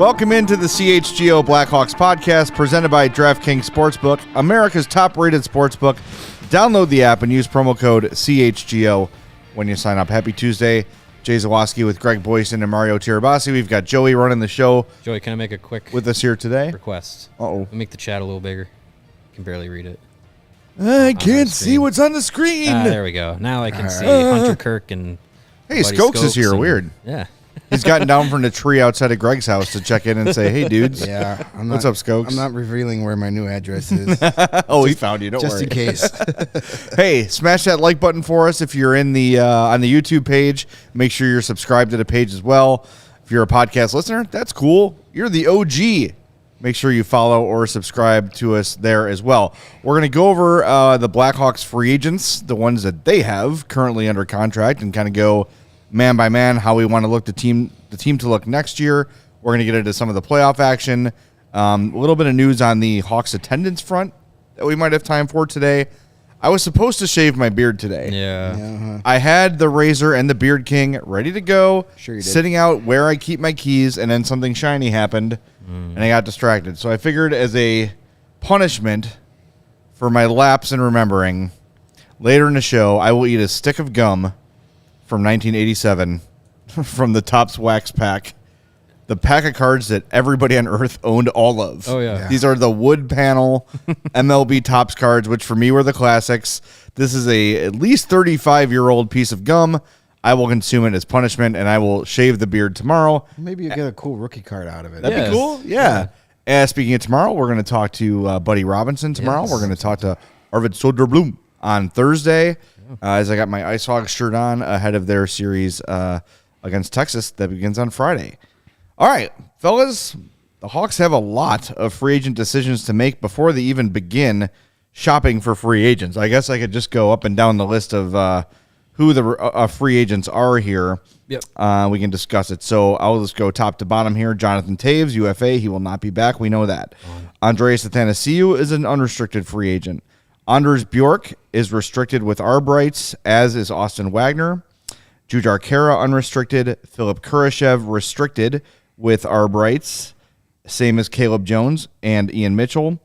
Welcome into the CHGO Blackhawks Podcast, presented by DraftKings Sportsbook, America's top-rated sportsbook. Download the app and use promo code CHGO when you sign up. Happy Tuesday. Jay Zawoski with Greg Boyson and Mario Tirabassi. We've got Joey running the show. Joey, can I make a quick with us here today? Request? Uh-oh. Make the chat a little bigger. I can barely read it. I can't see what's on the screen. There we go. Now I can see Hunter Kirk and Hey, Skokes is here. Weird. Yeah. He's gotten down from the tree outside of Greg's house to check in and say, hey, dudes. Yeah. What's up, Skokes? I'm not revealing where my new address is. He found you. Don't worry. Just in case. Hey, smash that like button for us if you're in the on the YouTube page. Make sure you're subscribed to the page as well. If you're a podcast listener, that's cool. You're the OG. Make sure you follow or subscribe to us there as well. We're going to go over the Blackhawks free agents, the ones that they have currently under contract, and kind of go man by man how we want to look the team to look next year. We're going to get into some of the playoff action. A little bit of news on the Hawks attendance front that we might have time for today. I was supposed to shave my beard today. Yeah. I had the razor and the Beard King ready to go, Sure you did. sitting out where I keep my keys, and then something shiny happened, and I got distracted. So I figured as a punishment for my lapse in remembering, later in the show, I will eat a stick of gum from 1987 from the Topps Wax Pack. The pack of cards that everybody on Earth owned all of. Oh, yeah. These are the wood panel MLB Topps cards, which for me were the classics. This is a at least 35-year-old piece of gum. I will consume it as punishment, and I will shave the beard tomorrow. Maybe you get a cool rookie card out of it. That'd be cool. Yeah. Speaking of tomorrow, we're going to talk to Buddy Robinson tomorrow. Yes. We're going to talk to Arvid Soderblom on Thursday, as I got my Ice Hogs shirt on ahead of their series against Texas that begins on Friday. All right, fellas, the Hawks have a lot of free agent decisions to make before they even begin shopping for free agents. I guess I could just go up and down the list of who the free agents are here. Yep. We can discuss it. So I'll just go top to bottom here. Jonathan Taves, UFA, he will not be back. We know that. Andreas Athanasiou is an unrestricted free agent. Anders Bjork is restricted with arb rights, as is Austin Wagner. Jujhar Khaira unrestricted. Philip Kurashev restricted with arb rights, same as Caleb Jones and Ian Mitchell.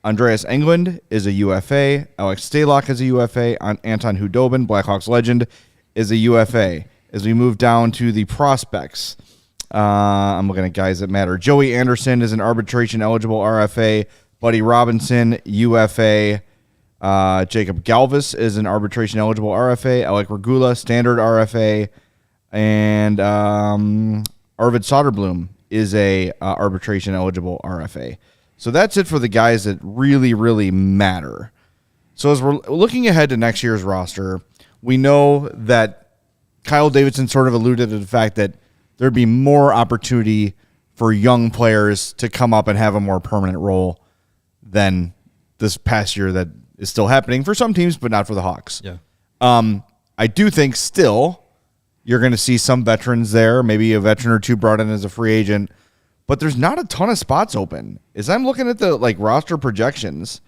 Andreas Englund is a UFA. Alex Stalock is a UFA. Anton Hudobin, Blackhawks legend, is a UFA. As we move down to the prospects, I'm looking at guys that matter. Joey Anderson is an arbitration-eligible RFA. Buddy Robinson, UFA. Jacob Galvis is an arbitration-eligible RFA. Alec Regula, standard RFA. And Arvid Soderblom is a arbitration-eligible RFA. So that's it for the guys that really, really matter. So as we're looking ahead to next year's roster, we know that Kyle Davidson sort of alluded to the fact that there'd be more opportunity for young players to come up and have a more permanent role than this past year that is still happening for some teams, but not for the Hawks. Yeah. I do think still you're going to see some veterans there, maybe a veteran or two brought in as a free agent, but there's not a ton of spots open. As I'm looking at the roster projections,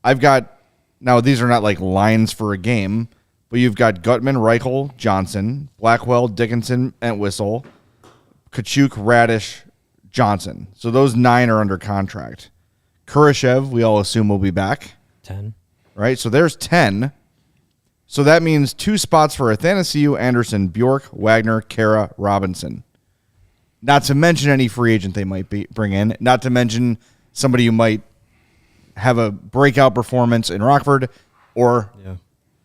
I've got, now these are not like lines for a game, but you've got Gutman, Reichel, Johnson, Blackwell, Dickinson, Entwistle, Kachuk, Radish, Johnson. So those 9 are under contract. Kurashev, we all assume will be back. 10. Right? So there's 10. So that means 2 spots for Athanasiou, Anderson, Bjork, Wagner, Khaira, Robinson. Not to mention any free agent they might bring in. Not to mention somebody who might have a breakout performance in Rockford or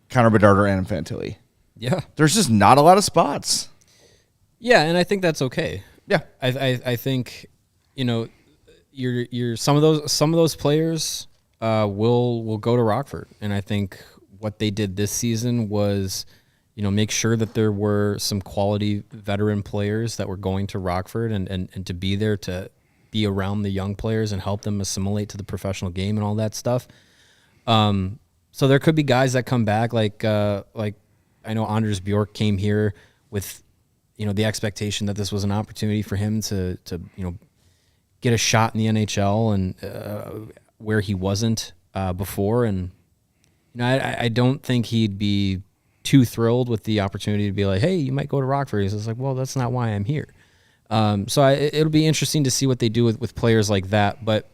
Connor Bedard or Adam Fantilli. Yeah. There's just not a lot of spots. Yeah, and I think that's okay. Yeah. I think, you're some of those players will go to Rockford, and I think what they did this season was, make sure that there were some quality veteran players that were going to Rockford and to be there to be around the young players and help them assimilate to the professional game and all that stuff. So there could be guys that come back, like I know Anders Bjork came here with, the expectation that this was an opportunity for him to get a shot in the NHL and where he wasn't before. And I don't think he'd be too thrilled with the opportunity to be like, hey, you might go to Rockford. He's just like, well, that's not why I'm here. So it'll be interesting to see what they do with players like that. But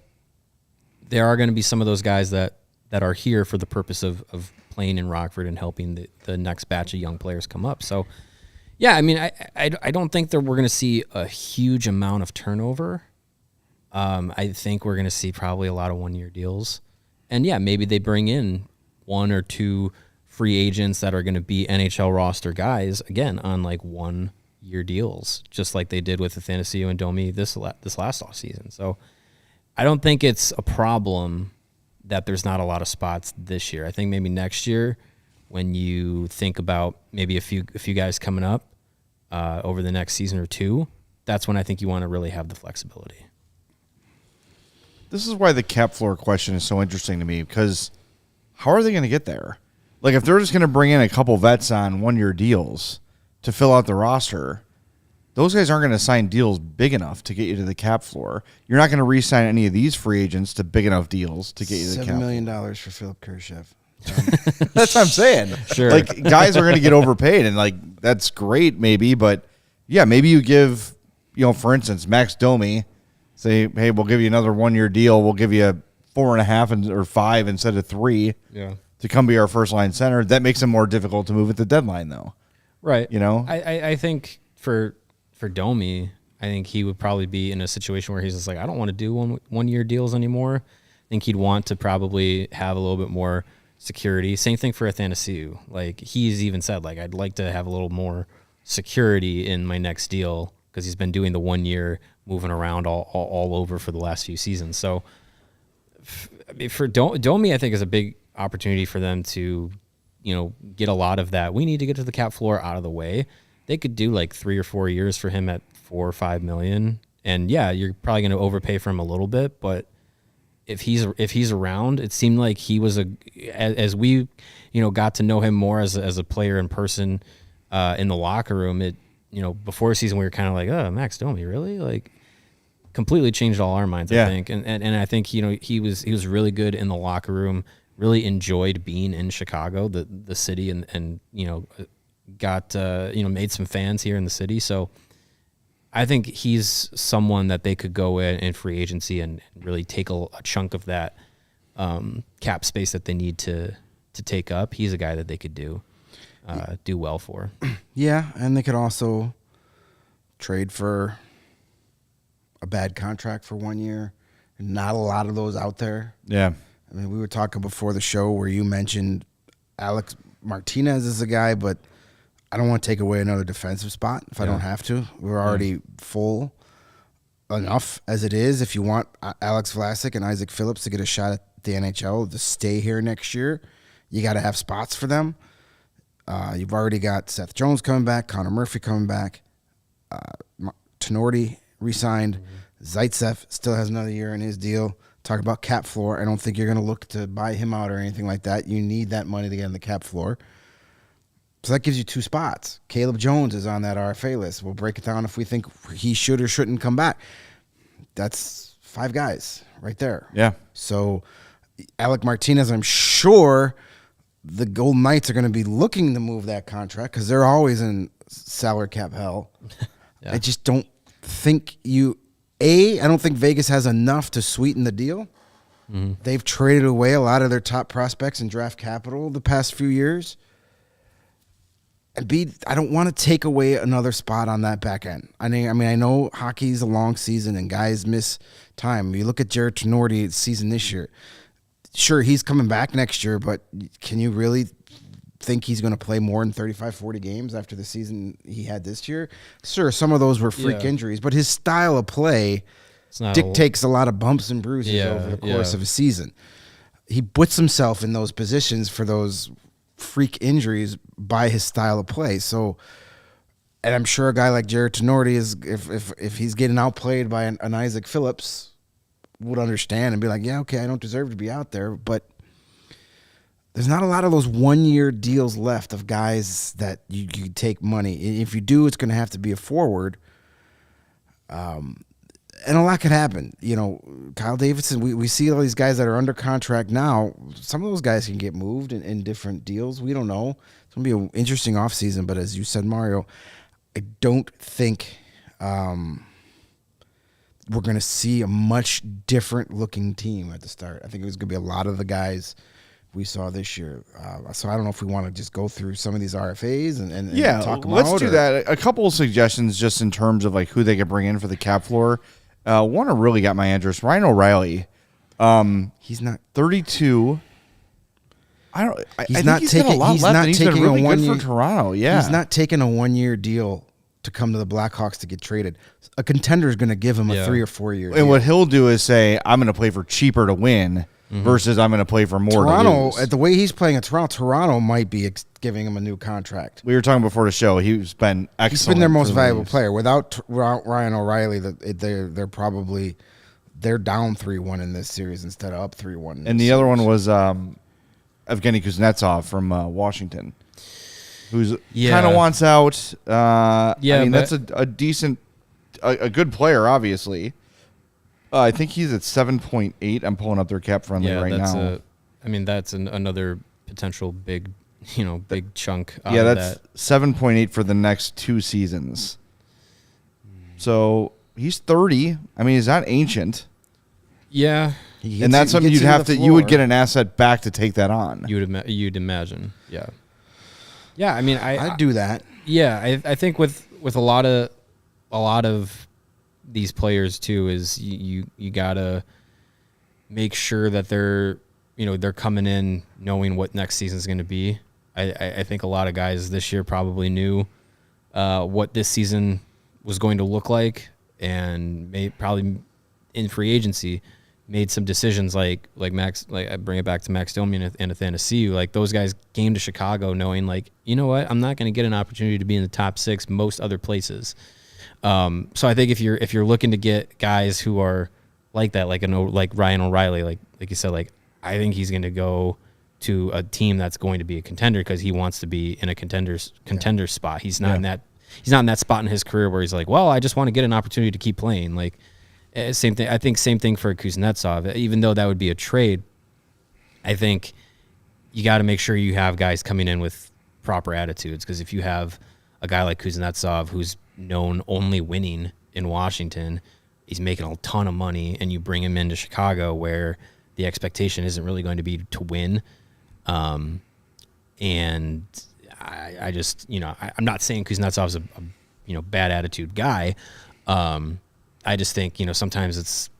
there are going to be some of those guys that are here for the purpose of playing in Rockford and helping the next batch of young players come up. So, yeah, I mean, I don't think that we're going to see a huge amount of turnover. I think we're going to see probably a lot of one-year deals. And, yeah, maybe they bring in one or two free agents that are going to be NHL roster guys, again, on like one-year deals, just like they did with Athanasiou and Domi this last offseason. So I don't think it's a problem that there's not a lot of spots this year. I think maybe next year when you think about maybe a few guys coming up over the next season or two, that's when I think you want to really have the flexibility. This is why the cap floor question is so interesting to me, because how are they going to get there? Like, if they're just going to bring in a couple vets on one-year deals to fill out the roster, those guys aren't going to sign deals big enough to get you to the cap floor. You're not going to re-sign any of these free agents to big enough deals to get you to the cap $7 million floor. for Philip Kurashev. That's what I'm saying. Sure. Like, guys are going to get overpaid, and, like, that's great maybe, but, yeah, maybe you give, for instance, Max Domi, say, hey, we'll give you another one-year deal. We'll give you 4.5 or 5 instead of 3 to come be our first-line center. That makes it more difficult to move at the deadline, though. Right. I think for Domi, I think he would probably be in a situation where he's just like, I don't want to do one-year deals anymore. I think he'd want to probably have a little bit more security. Same thing for Athanasiou. Like, he's even said, like, I'd like to have a little more security in my next deal because he's been doing the 1 year moving around all over for the last few seasons. So for Domi, I think is a big opportunity for them to, get a lot of that. We need to get to the cap floor out of the way. They could do like 3 or 4 years for him at $4 or $5 million. And yeah, you're probably going to overpay for him a little bit, but if he's around, it seemed like he was as we, got to know him more as a player in person, in the locker room. It, before the season we were kind of like, oh, Max Domi, really? Like, completely changed all our minds, I think. And I think, he was really good in the locker room, really enjoyed being in Chicago, the city, and got, made some fans here in the city. So I think he's someone that they could go in free agency and really take a chunk of that cap space that they need to take up. He's a guy that they could do well for. Yeah, and they could also trade for a bad contract for 1 year. Not a lot of those out there. Yeah. I mean, we were talking before the show where you mentioned Alex Martinez is a guy, but I don't want to take away another defensive spot if I don't have to. We're already full enough as it is. If you want Alex Vlasic and Isaac Phillips to get a shot at the NHL to stay here next year, you got to have spots for them. You've already got Seth Jones coming back, Connor Murphy coming back, Tenorti re-signed, Zaitsev still has another year in his deal. Talk about cap floor. I don't think you're going to look to buy him out or anything like that. You need that money to get on the cap floor. So that gives you 2 spots. Caleb Jones is on that RFA list. We'll break it down if we think he should or shouldn't come back. That's 5 guys right there. Yeah. So Alec Martinez, I'm sure the Golden Knights are going to be looking to move that contract because they're always in salary cap hell. I just don't think I don't think Vegas has enough to sweeten the deal. They've traded away a lot of their top prospects in draft capital the past few years. And B, I don't want to take away another spot on that back end. I mean, I know hockey's a long season and guys miss time. You look at Jared Tenorti's season this year. Sure, he's coming back next year, but can you really think he's going to play more than 35, 40 games after the season he had this year? Sure, some of those were freak injuries, but his style of play dictates a lot of bumps and bruises over the course of a season. He puts himself in those positions for those freak injuries by his style of play. So, and I'm sure a guy like Jared Tenorti is, if he's getting outplayed by an Isaac Phillips, would understand and be like, yeah, okay, I don't deserve to be out there. But there's not a lot of those 1 year deals left of guys that you take money. If you do, it's going to have to be a forward. And a lot could happen. Kyle Davidson, we see all these guys that are under contract now. Some of those guys can get moved in different deals. We don't know. It's going to be an interesting offseason. But as you said, Mario, I don't think we're going to see a much different looking team at the start. I think it was going to be a lot of the guys we saw this year. So I don't know if we want to just go through some of these RFAs and talk them out. Let's do that. A couple of suggestions just in terms of like who they could bring in for the cap floor. One that really got my interest, Ryan O'Reilly. He's not 32. I think not he's taking. got a lot He's left, not and he's taking been really a good 1 year for Toronto. Yeah, he's not taking a 1 year deal to come to the Blackhawks to get traded. A contender is going to give him a 3 or 4 year deal. And what he'll do is say, "I'm going to play for cheaper to win." Versus I'm going to play for more. Toronto, to lose. at the way he's playing at Toronto might be giving him a new contract. We were talking before the show. He's been excellent. He's been their most for the valuable Leafs. player. Without Ryan O'Reilly, they're down 3-1 in this series instead of up 3-1. And the other one was Evgeny Kuznetsov from Washington, who's kind of wants out. I mean, that's a decent, a good player, obviously. I think he's at 7.8. I'm pulling up their cap friendly right now. That's another potential big chunk. Yeah, that's 7.8 for the next 2 seasons. So he's 30. I mean, he's not ancient. Yeah, And that's something you would get an asset back to take that on. you'd imagine. Yeah. Yeah, I mean, I'd do that. Yeah, I think with a lot of these players too is you gotta make sure that they're coming in knowing what next season is going to be. I think a lot of guys this year probably knew what this season was going to look like, and probably in free agency made some decisions like Max, like I bring it back to Max Domi and Athanasiou. Like those guys came to Chicago knowing like, you know what, I'm not going to get an opportunity to be in the top 6 most other places. So I think if you're looking to get guys who are like that, like Ryan O'Reilly, like you said, like I think he's going to go to a team that's going to be a contender because he wants to be in a contender spot. He's not in that spot in his career where he's like, well, I just want to get an opportunity to keep playing. Like same thing. I think same thing for Kuznetsov. Even though that would be a trade, I think you got to make sure you have guys coming in with proper attitudes, because if you have a guy like Kuznetsov who's known only winning in Washington, he's making a ton of money, and you bring him into Chicago where the expectation isn't really going to be to win. And I just, I'm not saying Kuznetsov's a bad attitude guy. I just think, sometimes it's,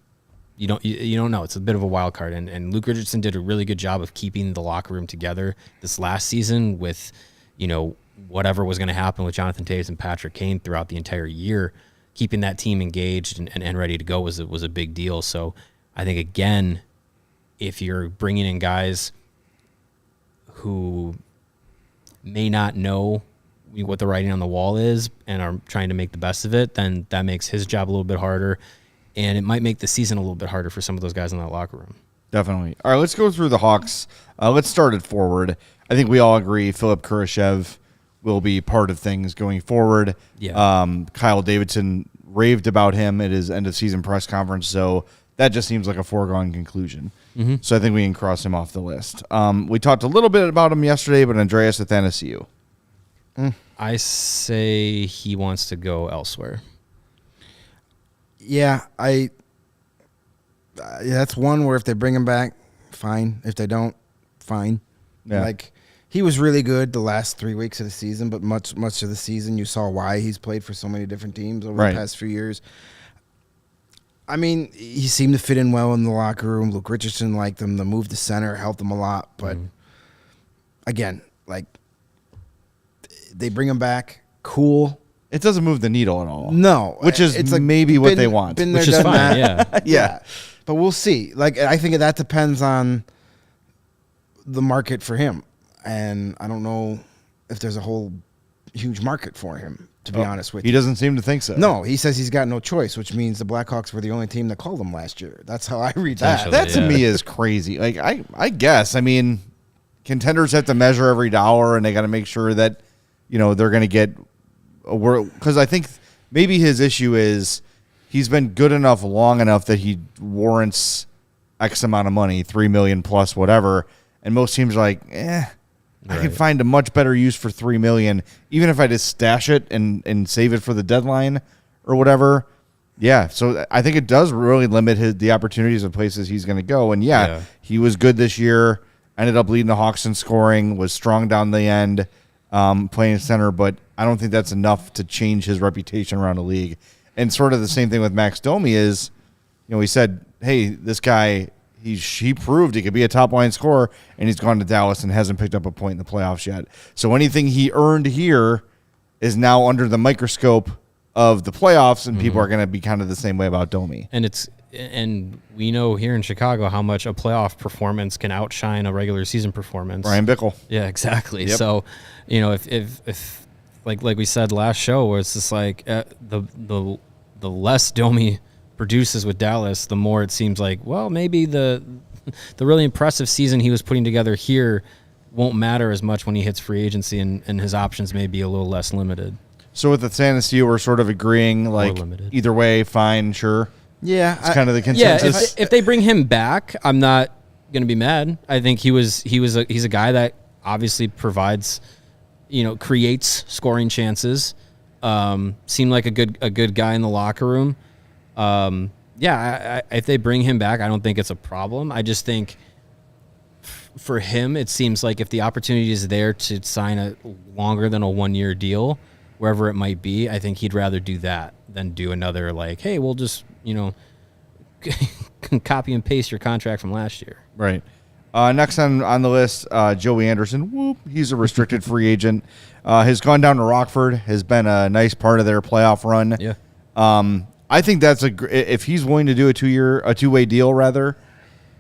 you don't know. It's a bit of a wild card. And Luke Richardson did a really good job of keeping the locker room together this last season with, whatever was going to happen with Jonathan Toews and Patrick Kane throughout the entire year. Keeping that team engaged and ready to go was a big deal. So I think, again, if you're bringing in guys who may not know what the writing on the wall is and are trying to make the best of it, then that makes his job a little bit harder, and it might make the season a little bit harder for some of those guys in that locker room. Definitely. All right, let's go through the Hawks. Let's start it forward. I think we all agree Philip Kurashev will be part of things going forward. Yeah. Kyle Davidson raved about him at his end-of-season press conference, so that just seems like a foregone conclusion. Mm-hmm. So I think we can cross him off the list. We talked a little bit about him yesterday, but Andreas Athanasiou. I say he wants to go elsewhere. Yeah, that's one where if they bring him back, fine. If they don't, fine. Yeah. Like, he was really good the last 3 weeks of the season, but much of the season you saw why he's played for so many different teams over the past few years. I mean, he seemed to fit in well in the locker room. Luke Richardson liked him. The move to center helped him a lot. But, again, like, they bring him back, cool. It doesn't move the needle at all. No. Which is it's like maybe what they want. Which is fine, yeah. But we'll see. Like, I think that depends on the market for him. And I don't know if there's a whole huge market for him, to be honest with you. He doesn't seem to think so. No, he says he's got no choice, which means the Blackhawks were the only team that called him last year. That's how I read that. That to me is crazy. Like, I guess, I mean, contenders have to measure every dollar, and they got to make sure that, they're going to get a word. Because I think maybe his issue is he's been good enough long enough that he warrants X amount of money, $3 million plus whatever. And most teams are like, I could find a much better use for $3 million, even if I just stash it and save it for the deadline or whatever. Yeah, so I think it does really limit the opportunities of places he's going to go. And he was good this year. Ended up leading the Hawks in scoring. Was strong down the end, playing center. But I don't think that's enough to change his reputation around the league. And sort of the same thing with Max Domi is, he said, "Hey, this guy, he proved he could be a top line scorer, and he's gone to Dallas and hasn't picked up a point in the playoffs yet. So anything he earned here is now under the microscope of the playoffs, and people are going to be kind of the same way about Domi." And we know here in Chicago how much a playoff performance can outshine a regular season performance. Brian Bickle. Yeah, exactly. Yep. So, if like we said last show, where it's just like the less Domi produces with Dallas, the more it seems like, well, maybe the really impressive season he was putting together here won't matter as much when he hits free agency, and his options may be a little less limited. So with the Tennessee, we're sort of agreeing, like, either way, fine, sure. Yeah, it's kind of the consensus. Yeah, if they bring him back, I'm not going to be mad. I think he's a guy that obviously provides, creates scoring chances. Seemed like a good guy in the locker room. If they bring him back, I don't think it's a problem. I just think for him, it seems like if the opportunity is there to sign a longer than a 1-year deal, wherever it might be, I think he'd rather do that than do another, like, hey, we'll just, copy and paste your contract from last year. Right. Next on the list, Joey Anderson. Whoop, he's a restricted free agent. Has gone down to Rockford, has been a nice part of their playoff run. Yeah. I think that's if he's willing to do a two-way deal, rather,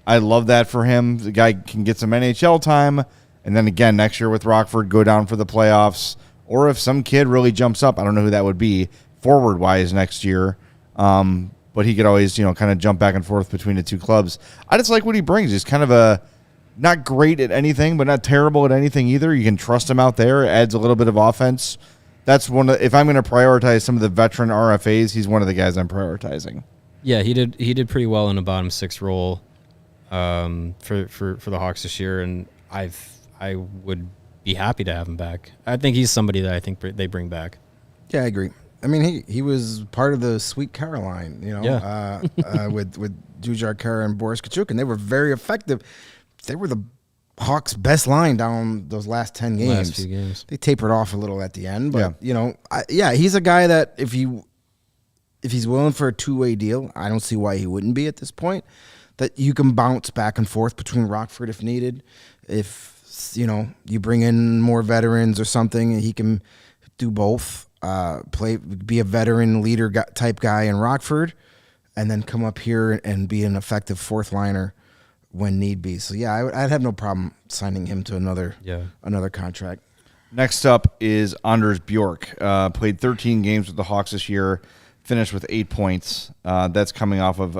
I love that for him. The guy can get some NHL time, and then again next year with Rockford, go down for the playoffs. Or if some kid really jumps up, I don't know who that would be, forward-wise next year. But he could always, kind of jump back and forth between the two clubs. I just like what he brings. He's kind of not great at anything, but not terrible at anything either. You can trust him out there. It adds a little bit of offense. That's if I'm going to prioritize some of the veteran RFAs, he's one of the guys I'm prioritizing. Yeah, he did pretty well in a bottom six role for the Hawks this year, and I would be happy to have him back. I think he's somebody that I think they bring back. Yeah, I agree. I mean, he was part of the Sweet Caroline, with Jujar Kara and Boris Kachuk, and they were very effective. They were the Hawks' best line down those last 10 games. Last few games. They tapered off a little at the end, but he's a guy that if he's willing for a two-way deal, I don't see why he wouldn't be at this point. That you can bounce back and forth between Rockford if needed. If you bring in more veterans or something, he can do both. Be a veteran leader type guy in Rockford, and then come up here and be an effective fourth liner when need be. So yeah, I'd have no problem signing him to another contract. Next up is Anders Bjork. Played 13 games with the Hawks this year, finished with 8 points. That's coming off of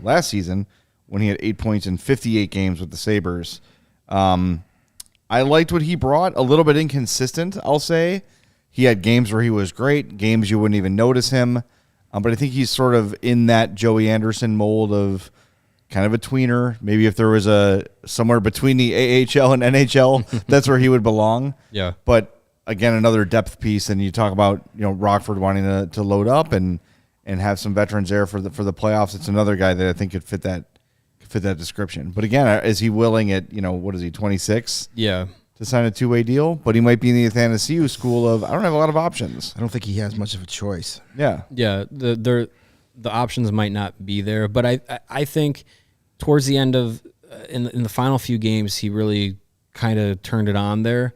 last season when he had 8 points in 58 games with the Sabres. I liked what he brought. A little bit inconsistent, I'll say. He had games where he was great, games you wouldn't even notice him. But I think he's sort of in that Joey Anderson mold of kind of a tweener. Maybe if there was somewhere between the AHL and NHL, that's where he would belong. Yeah. But again, another depth piece. And you talk about Rockford wanting to load up and have some veterans there for the playoffs. It's another guy that I think could fit that description. But again, is he willing at what is he, 26? Yeah. To sign a two-way deal? But he might be in the Athanasiou school of I don't have a lot of options. I don't think he has much of a choice. Yeah. Yeah. The options might not be there, but I think towards the end of in the final few games, he really kind of turned it on there,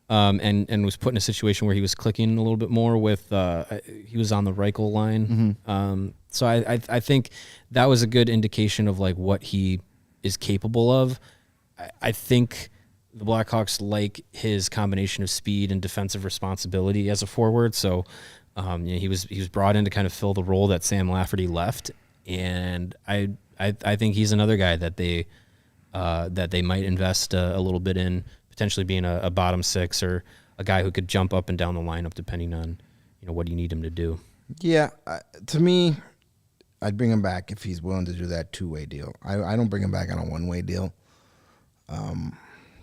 and was put in a situation where he was clicking a little bit more with he was on the Reichel line. Mm-hmm. So I think that was a good indication of like what he is capable of. I think the Blackhawks like his combination of speed and defensive responsibility as a forward. So he was brought in to kind of fill the role that Sam Lafferty left, and I think he's another guy that they might invest a little bit in, potentially being a bottom six or a guy who could jump up and down the lineup depending on what you need him to do. Yeah, to me, I'd bring him back if he's willing to do that two-way deal. I don't bring him back on a one-way deal.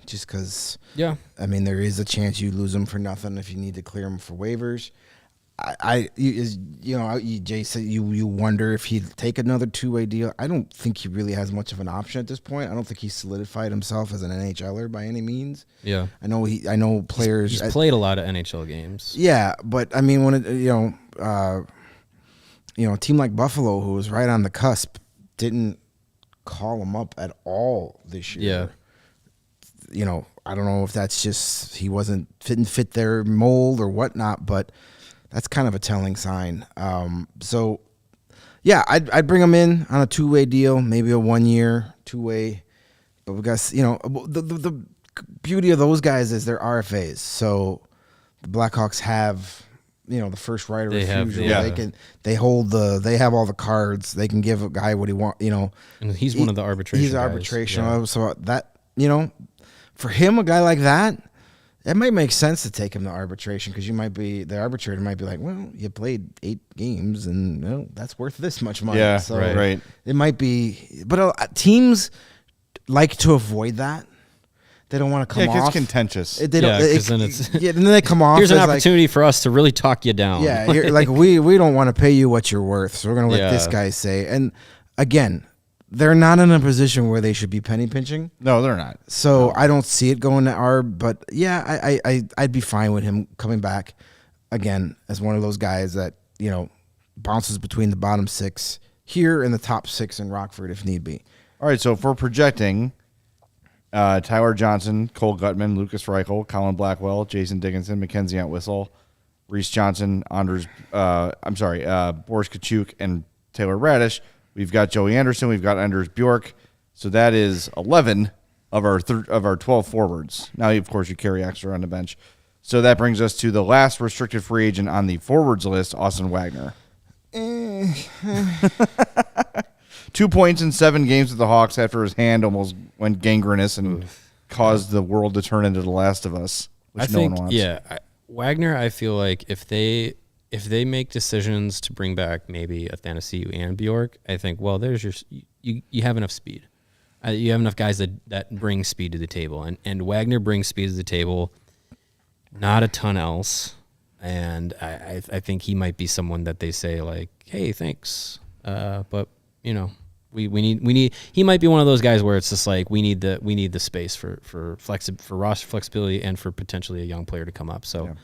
Just because, yeah, I mean, there is a chance you lose him for nothing if you need to clear him for waivers. Jay said you wonder if he'd take another two-way deal. I don't think he really has much of an option at this point. I don't think he's solidified himself as an NHLer by any means. Yeah, I know players. He's played a lot of NHL games. Yeah, but I mean, when a team like Buffalo, who was right on the cusp, didn't call him up at all this year. Yeah. I don't know if that's just he didn't fit their mold or whatnot, but that's kind of a telling sign. So, yeah, I'd bring him in on a two-way deal, maybe a 1-year two-way. But we got, the beauty of those guys is they're RFAs. So the Blackhawks have, the first right of refusal. They have all the cards. They can give a guy what he wants. And he's one of the arbitration. He's arbitration. Yeah. So that for him, a guy like that, it might make sense to take him to arbitration because the arbitrator might be like, well, you played 8 games and that's worth this much money. Yeah, so right. It might be, but teams like to avoid that. They don't want to come off. Yeah, it's contentious. Then then they come off. Here's an opportunity for us to really talk you down. Yeah, we don't want to pay you what you're worth, so we're going to let this guy say. And again, they're not in a position where they should be penny pinching. No, they're not. So I don't see it going to ARB, but yeah, I'd be fine with him coming back again as one of those guys that, bounces between the bottom 6 here and the top 6 in Rockford if need be. All right, so if we're projecting Tyler Johnson, Cole Gutman, Lucas Reichel, Colin Blackwell, Jason Dickinson, Mackenzie Entwistle, Reese Johnson, Boris Kachuk, and Taylor Radish. We've got Joey Anderson. We've got Anders Bjork. So that is 11 of our 12 forwards. Now, of course, you carry extra on the bench. So that brings us to the last restricted free agent on the forwards list, Austin Wagner. 2 points in 7 games with the Hawks after his hand almost went gangrenous and caused the world to turn into The Last of Us, which no one wants. Yeah, Wagner, I feel like if they make decisions to bring back maybe Athanasiou and Bjork, I think, well, there's you have enough speed. You have enough guys that bring speed to the table. And Wagner brings speed to the table, not a ton else. And I think he might be someone that they say, like, hey, thanks. But, we need he might be one of those guys where it's just like we need the space for roster flexibility and for potentially a young player to come up. So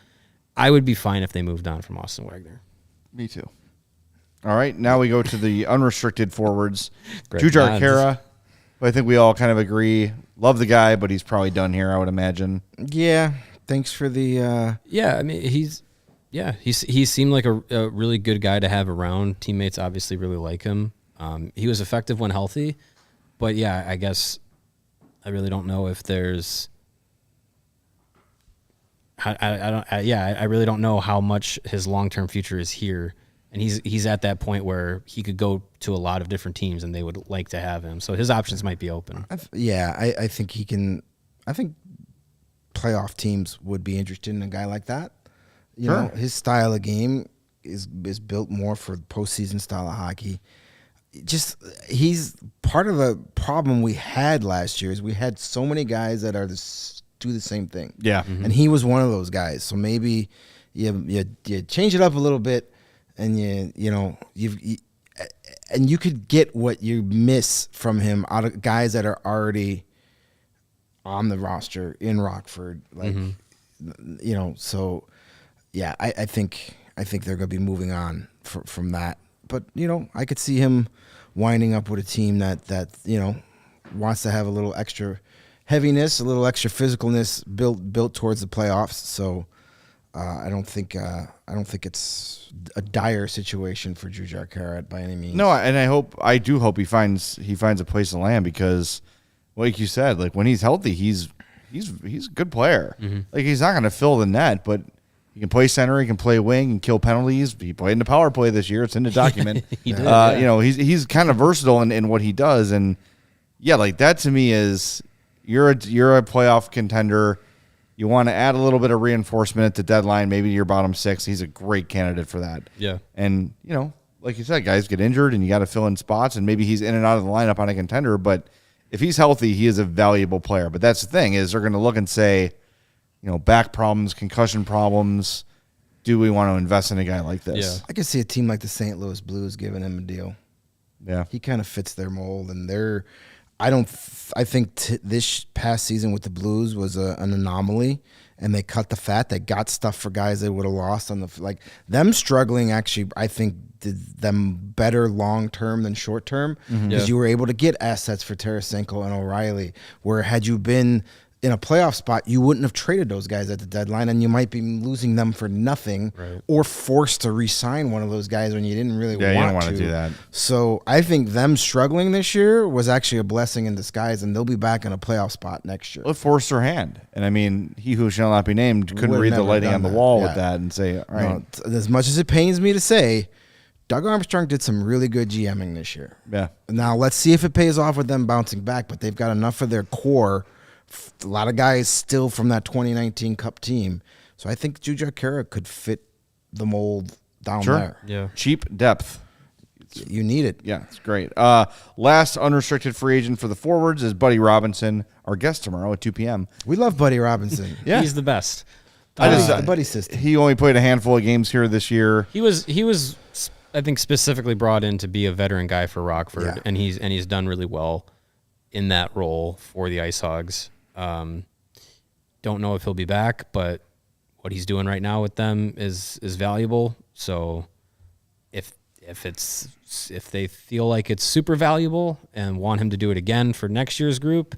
I would be fine if they moved on from Austin Wagner. Me too. All right, now we go to the unrestricted forwards. Jujhar Khaira, who I think we all kind of agree. Love the guy, but he's probably done here, I would imagine. Yeah, thanks for the... Yeah, I mean, he seemed like a really good guy to have around. Teammates obviously really like him. He was effective when healthy, but yeah, I guess I really don't know if there's... I really don't know how much his long-term future is here, and he's at that point where he could go to a lot of different teams, and they would like to have him. So his options might be open. I think he can. I think playoff teams would be interested in a guy like that. You know, his style of game is built more for postseason style of hockey. He's part of the problem we had last year is we had so many guys that do the same thing. Yeah. Mm-hmm. And he was one of those guys. So maybe you change it up a little bit and you could get what you miss from him out of guys that are already on the roster in Rockford. Like so yeah, I think they're gonna be moving on from that. But I could see him winding up with a team that wants to have a little extra heaviness, a little extra physicalness built towards the playoffs. So I don't think it's a dire situation for Jujhar Khaira by any means. No, and I do hope he finds a place to land because, like you said, like when he's healthy, he's a good player. Mm-hmm. Like he's not going to fill the net, but he can play center, he can play wing, and kill penalties. He played in the power play this year. It's in the document. He did, he's kind of versatile in what he does, and yeah, like that to me is you're a playoff contender. You want to add a little bit of reinforcement at the deadline, maybe your bottom 6. He's a great candidate for that. Yeah, and like you said, guys get injured, and you got to fill in spots, and maybe he's in and out of the lineup on a contender. But if he's healthy, he is a valuable player. But that's the thing is they're going to look and say, back problems, concussion problems, do we want to invest in a guy like this? Yeah. I could see a team like the St. Louis Blues giving him a deal. Yeah. He kind of fits their mold, and I think this past season with the Blues was an anomaly, and they cut the fat. They got stuff for guys they would have lost on them struggling. Actually, I think did them better long term than short term because you were able to get assets for Tarasenko and O'Reilly. Where had you been in a playoff spot, you wouldn't have traded those guys at the deadline, and you might be losing them for nothing, or forced to re-sign one of those guys when you didn't really want to. Yeah, you don't want to do that. So I think them struggling this year was actually a blessing in disguise, and they'll be back in a playoff spot next year. Well, it forced her hand. And I mean, he who shall not be named couldn't Would've read the never lighting done on the that. wall Yeah. with that and say, all right. No, as much as it pains me to say, Doug Armstrong did some really good GMing this year. Yeah. Now, let's see if it pays off with them bouncing back, but they've got enough of their core. A lot of guys still from that 2019 Cup team. So I think Jujhar Khaira could fit the mold down there. Yeah. Cheap depth. You need it. Yeah, it's great. Last unrestricted free agent for the forwards is Buddy Robinson, our guest tomorrow at 2 p.m. We love Buddy Robinson. Yeah. He's the best. The Buddy system. He only played a handful of games here this year. He was I think specifically brought in to be a veteran guy for Rockford, Yeah. and he's done really well in that role for the Ice Hogs. Don't know if he'll be back, but what he's doing right now with them is valuable. So if they feel like it's super valuable and want him to do it again for next year's group,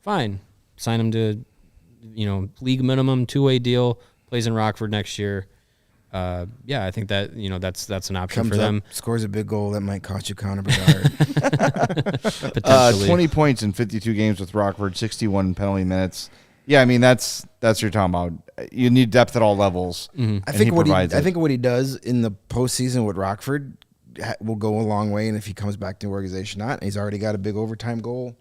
fine. Sign him to, league minimum 2-way deal, plays in Rockford next year. I think that, that's an option Comes for them. up, scores a big goal that might cost you Connor Bedard. Potentially. 20 points in 52 games with Rockford, 61 penalty minutes. Yeah, I mean that's what you're talking about. You need depth at all levels. I think what he does in the postseason with Rockford will go a long way, and if he comes back to the organization, not, and he's already got a big overtime goal.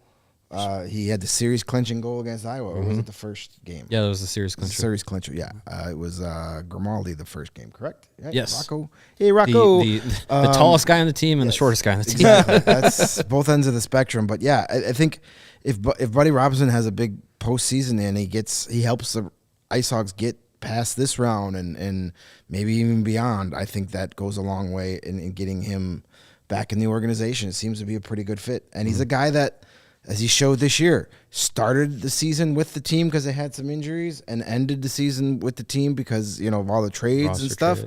He had the series clinching goal against Iowa. Or was it the first game? Yeah, that was the series clincher. Series clincher. Yeah, it was Grimaldi the first game, correct? Yeah, Yes. Rocco. Hey, Rocco. The tallest guy on the team and the shortest guy on the team. Exactly. That's both ends of the spectrum. But yeah, I think if Buddy Robinson has a big postseason and he helps the Ice Hogs get past this round and maybe even beyond, I think that goes a long way in getting him back in the organization. It seems to be a pretty good fit. And he's a guy that, as he showed this year, started the season with the team because they had some injuries and ended the season with the team because, of all the trades and stuff.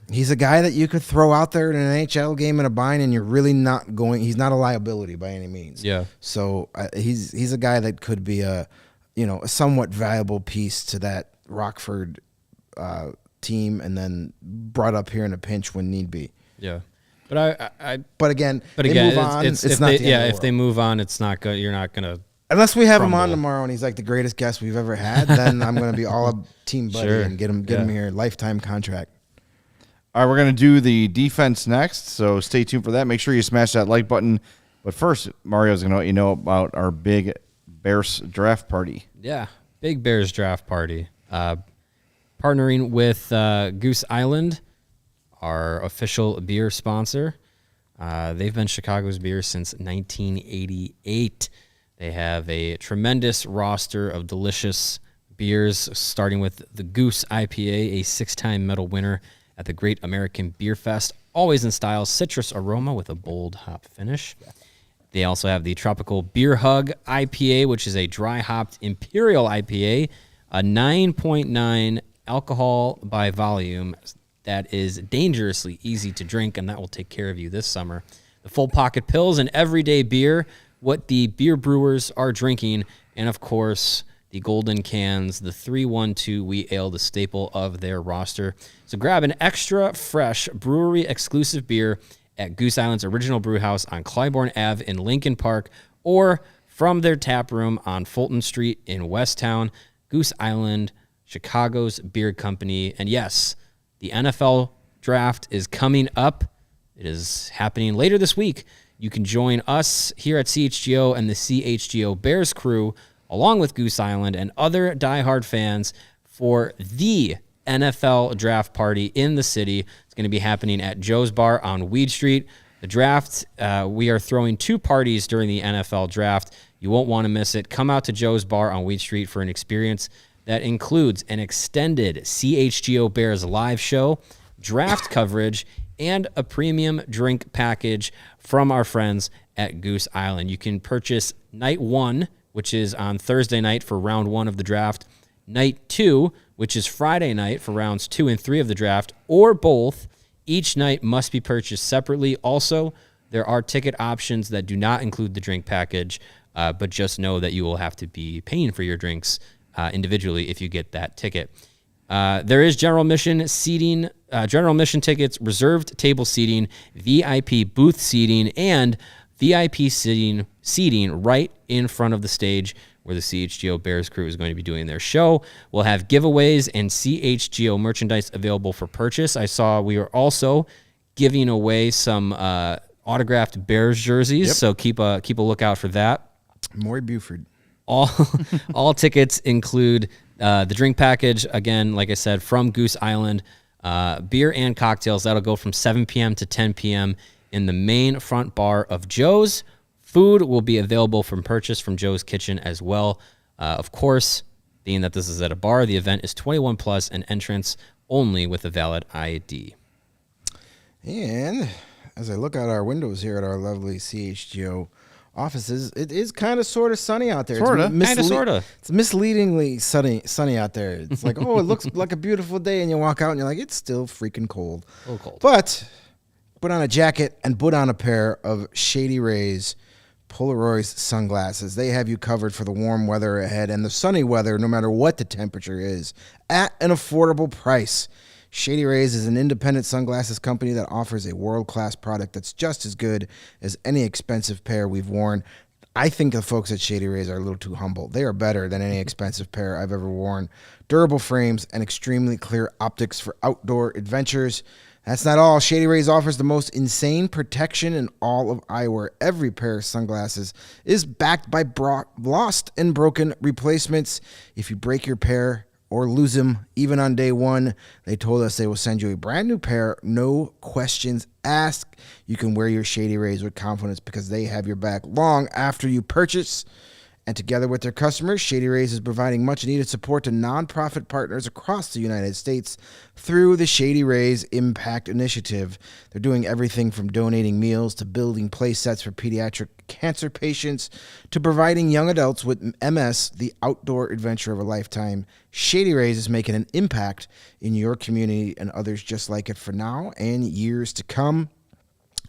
He's a guy that you could throw out there in an NHL game in a bind and you're really not going – he's not a liability by any means. Yeah. So he's a guy that could be a somewhat valuable piece to that Rockford team and then brought up here in a pinch when need be. Yeah. But But again, But they again, move on. it's It's if not they, the end of the if world. they move on, it's not good. You're not gonna. Unless we have him on crumble. tomorrow and he's like the greatest guest we've ever had, then I'm going to be all a team buddy Sure. and get him here, lifetime contract. All right, we're going to do the defense next, so stay tuned for that. Make sure you smash that like button. But first, Mario's going to let you know about our big Bears draft party. Yeah, big Bears draft party. Partnering with Goose Island, our official beer sponsor. They've been Chicago's beer since 1988. They have a tremendous roster of delicious beers, starting with the Goose IPA, a 6-time medal winner at the Great American Beer Fest, always in style, citrus aroma with a bold hop finish. They also have the Tropical Beer Hug IPA, which is a dry-hopped Imperial IPA, a 9.9 alcohol by volume that is dangerously easy to drink, and that will take care of you this summer. The Full Pocket Pills, an everyday beer, what the beer brewers are drinking, and of course, the golden cans, the 312 Wheat Ale, the staple of their roster. So grab an extra fresh brewery-exclusive beer at Goose Island's original brew house on Clybourne Ave in Lincoln Park, or from their tap room on Fulton Street in Westtown. Goose Island, Chicago's beer company. And yes, the NFL draft is coming up. It is happening later this week. You can join us here at CHGO and the CHGO Bears crew, along with Goose Island and other diehard fans, for the NFL draft party in the city. It's going to be happening at Joe's Bar on Weed Street. The draft, we are throwing 2 parties during the NFL draft. You won't want to miss it. Come out to Joe's Bar on Weed Street for an experience that includes an extended CHGO Bears live show, draft coverage, and a premium drink package from our friends at Goose Island. You can purchase night 1, which is on Thursday night for round 1 of the draft, night 2, which is Friday night for rounds 2 and 3 of the draft, or both. Each night must be purchased separately. Also, there are ticket options that do not include the drink package, but just know that you will have to be paying for your drinks individually if you get that ticket. There is general admission seating, general admission tickets, reserved table seating, VIP booth seating, and VIP seating right in front of the stage where the CHGO Bears crew is going to be doing their show. We'll have giveaways and CHGO merchandise available for purchase. I saw we are also giving away some autographed Bears jerseys, so keep a lookout for that. Maury Buford. All tickets include the drink package, again, like I said, from Goose Island, beer and cocktails. That'll go from 7 p.m. to 10 p.m. in the main front bar of Joe's. Food will be available from purchase from Joe's Kitchen as well. Of course, being that this is at a bar, the event is 21 plus and entrance only with a valid ID. And as I look out our windows here at our lovely CHGO offices, it is kind of sort of sunny out there. Sorta. It's misleadingly sunny out there. It's like, oh, it looks like a beautiful day, and you walk out and you're like, it's still freaking cold. A little cold. But put on a jacket and put on a pair of Shady Rays Polaroid sunglasses. They have you covered for the warm weather ahead and the sunny weather, no matter what the temperature is, at an affordable price. Shady Rays is an independent sunglasses company that offers a world-class product that's just as good as any expensive pair we've worn. I think the folks at Shady Rays are a little too humble. They are better than any expensive pair I've ever worn. Durable frames and extremely clear optics for outdoor adventures. That's not all. Shady Rays offers the most insane protection in all of eyewear. Every pair of sunglasses is backed by lost and broken replacements. If you break your pair or lose them, even on day one, they told us they will send you a brand new pair, no questions asked. You can wear your Shady Rays with confidence because they have your back long after you purchase. And together with their customers, Shady Rays is providing much-needed support to nonprofit partners across the United States through the Shady Rays Impact Initiative. They're doing everything from donating meals to building play sets for pediatric cancer patients to providing young adults with MS the outdoor adventure of a lifetime. Shady Rays is making an impact in your community and others just like it for now and years to come.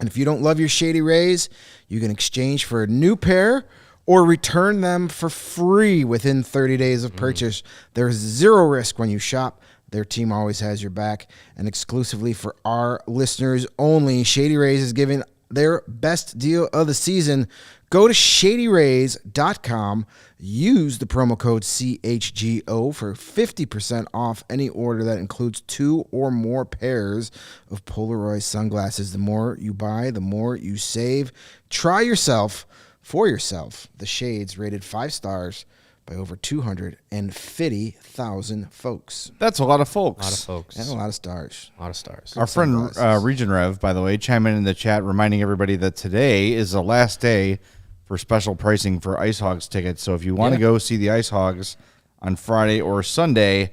And if you don't love your Shady Rays, you can exchange for a new pair or return them for free within 30 days of purchase. There's zero risk when you shop. Their team always has your back. And exclusively for our listeners only, Shady Rays is giving their best deal of the season. Go to shadyrays.com. Use the promo code CHGO for 50% off any order that includes 2 or more pairs of Polaroid sunglasses. The more you buy, the more you save. Try yourself. For yourself, the shades rated 5 stars by over 250,000 folks. That's a lot of folks. A lot of folks. And a lot of stars. A lot of stars. Our friend Region Rev, by the way, chime in the chat, reminding everybody that today is the last day for special pricing for Ice Hogs tickets. So if you want to go see the Ice Hogs on Friday or Sunday,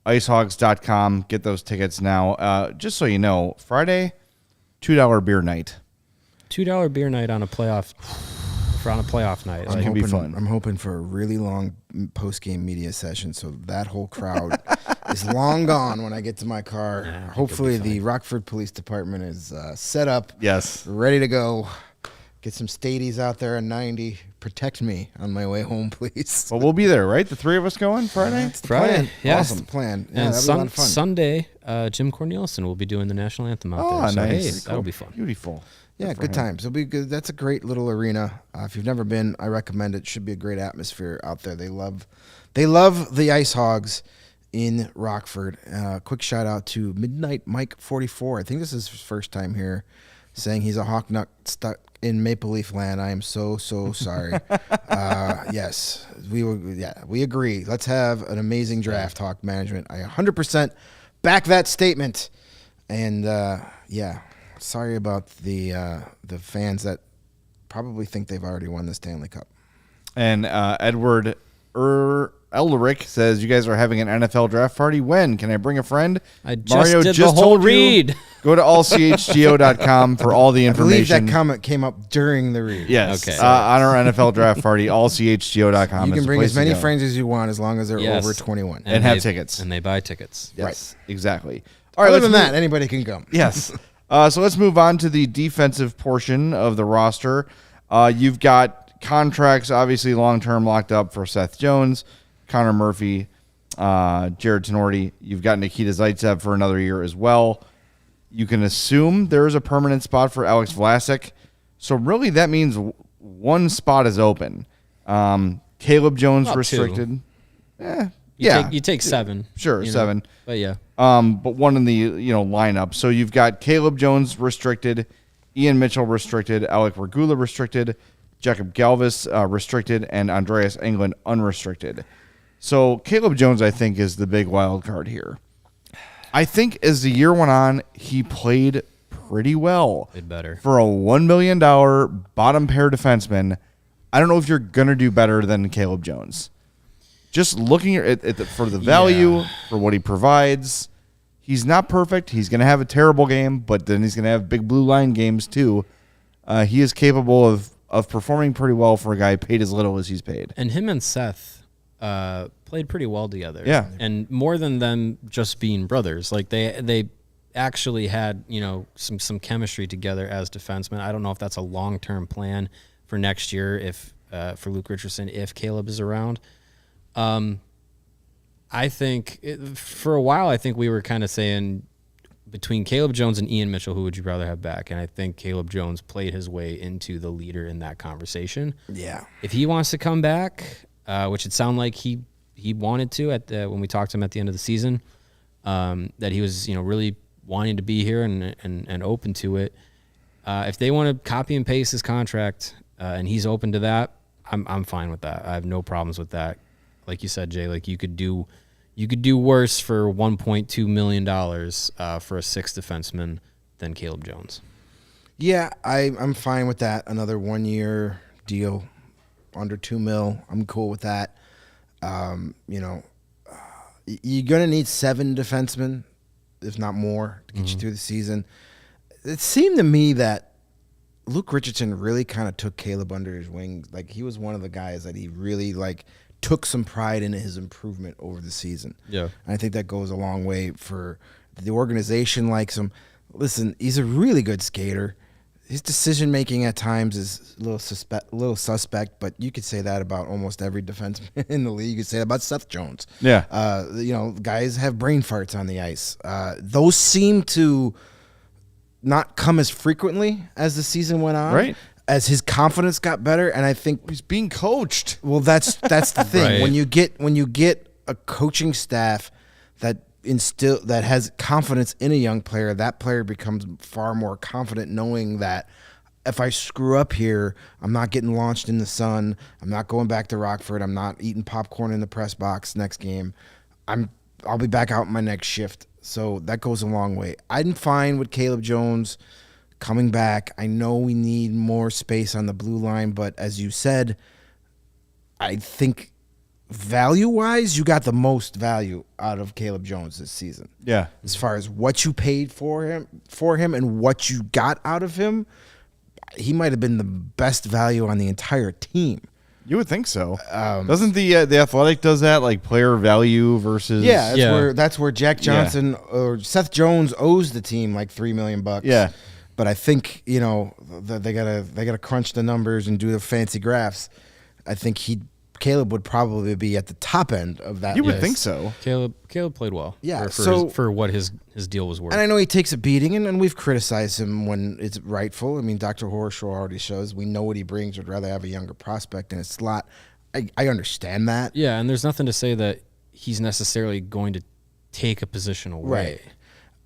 icehogs.com. Get those tickets now. Just so you know, Friday, $2 beer night. $2 beer night on a playoff. On a playoff night. It's going to be fun. I'm hoping for a really long post-game media session, so that whole crowd is long gone when I get to my car. Yeah, hopefully the Rockford Police Department is set up, ready to go. Get some stadies out there at 90. Protect me on my way home, please. Well, we'll be there, right? The 3 of us going Friday? That's the plan. Yeah. Awesome plan. Yeah, and that'll be a lot of fun. Sunday, Jim Cornelison will be doing the national anthem out there. So, nice. Hey, that'll be fun. Beautiful. Yeah, good times. It'll be good. That's a great little arena. If you've never been, I recommend it. Should be a great atmosphere out there. They love the Ice Hogs in Rockford. Quick shout out to Midnight Mike 44. I think this is his first time here, saying he's a Hawk Nut stuck in Maple Leaf land. I am so sorry. Yes, we agree. Let's have an amazing draft, Hawk Management. I 100% back that statement. And sorry about the fans that probably think they've already won the Stanley Cup. And Edward Eldrick says, you guys are having an NFL draft party. When? Can I bring a friend? I just did the whole read. Go to allchgo.com for all the I believe information. that comment came up during the read. Yes. Okay. On our NFL draft party, allchgo.com. You is can the bring place as to many go. friends as you want as long as they're Yes. over 21. And have they- tickets. And they buy tickets. Yes, Right. exactly. All right, Other let's than move- that, anybody can come. Yes. So let's move on to the defensive portion of the roster. You've got contracts, obviously long-term locked up for Seth Jones, Connor Murphy, Jared Tenorti. You've got Nikita Zaitsev for another year as well. You can assume there is a permanent spot for Alex Vlasic. So really that means one spot is open. Caleb Jones About restricted. You take 7. Sure, you know, 7. But yeah. But one in the lineup. So you've got Caleb Jones restricted, Ian Mitchell restricted, Alec Regula restricted, Jacob Galvis restricted, and Andreas Englund unrestricted. So Caleb Jones, I think, is the big wild card here. I think as the year went on, he played pretty well. Played better. For a $1 million bottom pair defenseman, I don't know if you're going to do better than Caleb Jones. Just looking for the value, for what he provides, he's not perfect. He's going to have a terrible game, but then he's going to have big blue line games too. He is capable of performing pretty well for a guy paid as little as he's paid. And him and Seth played pretty well together. Yeah. And more than them just being brothers, like they actually had, some chemistry together as defensemen. I don't know if that's a long-term plan for next year if for Luke Richardson if Caleb is around. I think for a while I think we were kind of saying between Caleb Jones and Ian Mitchell, who would you rather have back? And I think Caleb Jones played his way into the leader in that conversation. Yeah. If he wants to come back, which it sounded like he wanted to when we talked to him at the end of the season, that he was really wanting to be here and open to it. If they want to copy and paste his contract and he's open to that, I'm fine with that. I have no problems with that. Like you said, Jay, like you could do worse for $1.2 million for a sixth defenseman than Caleb Jones. Yeah, I'm fine with that. Another 1-year deal, under $2 million. I'm cool with that. You're gonna need 7 defensemen, if not more, to get you through the season. It seemed to me that Luke Richardson really kind of took Caleb under his wing. Like he was one of the guys that he really took some pride in his improvement over the season. Yeah, and I think that goes a long way for the organization. Likes him. Listen, he's a really good skater. His decision making at times is a little suspect, but you could say that about almost every defenseman in the league. You could say that about Seth Jones. Yeah. Guys have brain farts on the ice. Those seem to not come as frequently as the season went on. Right. As his confidence got better, and I think He's being coached. well, that's the thing. Right. When you get a coaching staff that has confidence in a young player, that player becomes far more confident knowing that if I screw up here, I'm not getting launched in the sun. I'm not going back to Rockford. I'm not eating popcorn in the press box next game. I'll be back out in my next shift. So that goes a long way. I'm fine with Caleb Jones coming back. I know we need more space on the blue line, but as you said, I think value-wise, you got the most value out of Caleb Jones this season. Yeah. As far as what you paid for him and what you got out of him, he might have been the best value on the entire team. You would think so. Doesn't the Athletic does that, like player value versus? Yeah, that's where Jack Johnson or Seth Jones owes the team like $3 million. Yeah. But I think they gotta crunch the numbers and do the fancy graphs. I think Caleb would probably be at the top end of that. You would list. think so. Caleb played well. Yeah, for what his deal was worth. And I know he takes a beating, and we've criticized him when it's rightful. I mean, Dr. Horshaw already shows we know what he brings. Would rather have a younger prospect in his slot. I understand that. Yeah, and there's nothing to say that he's necessarily going to take a position away.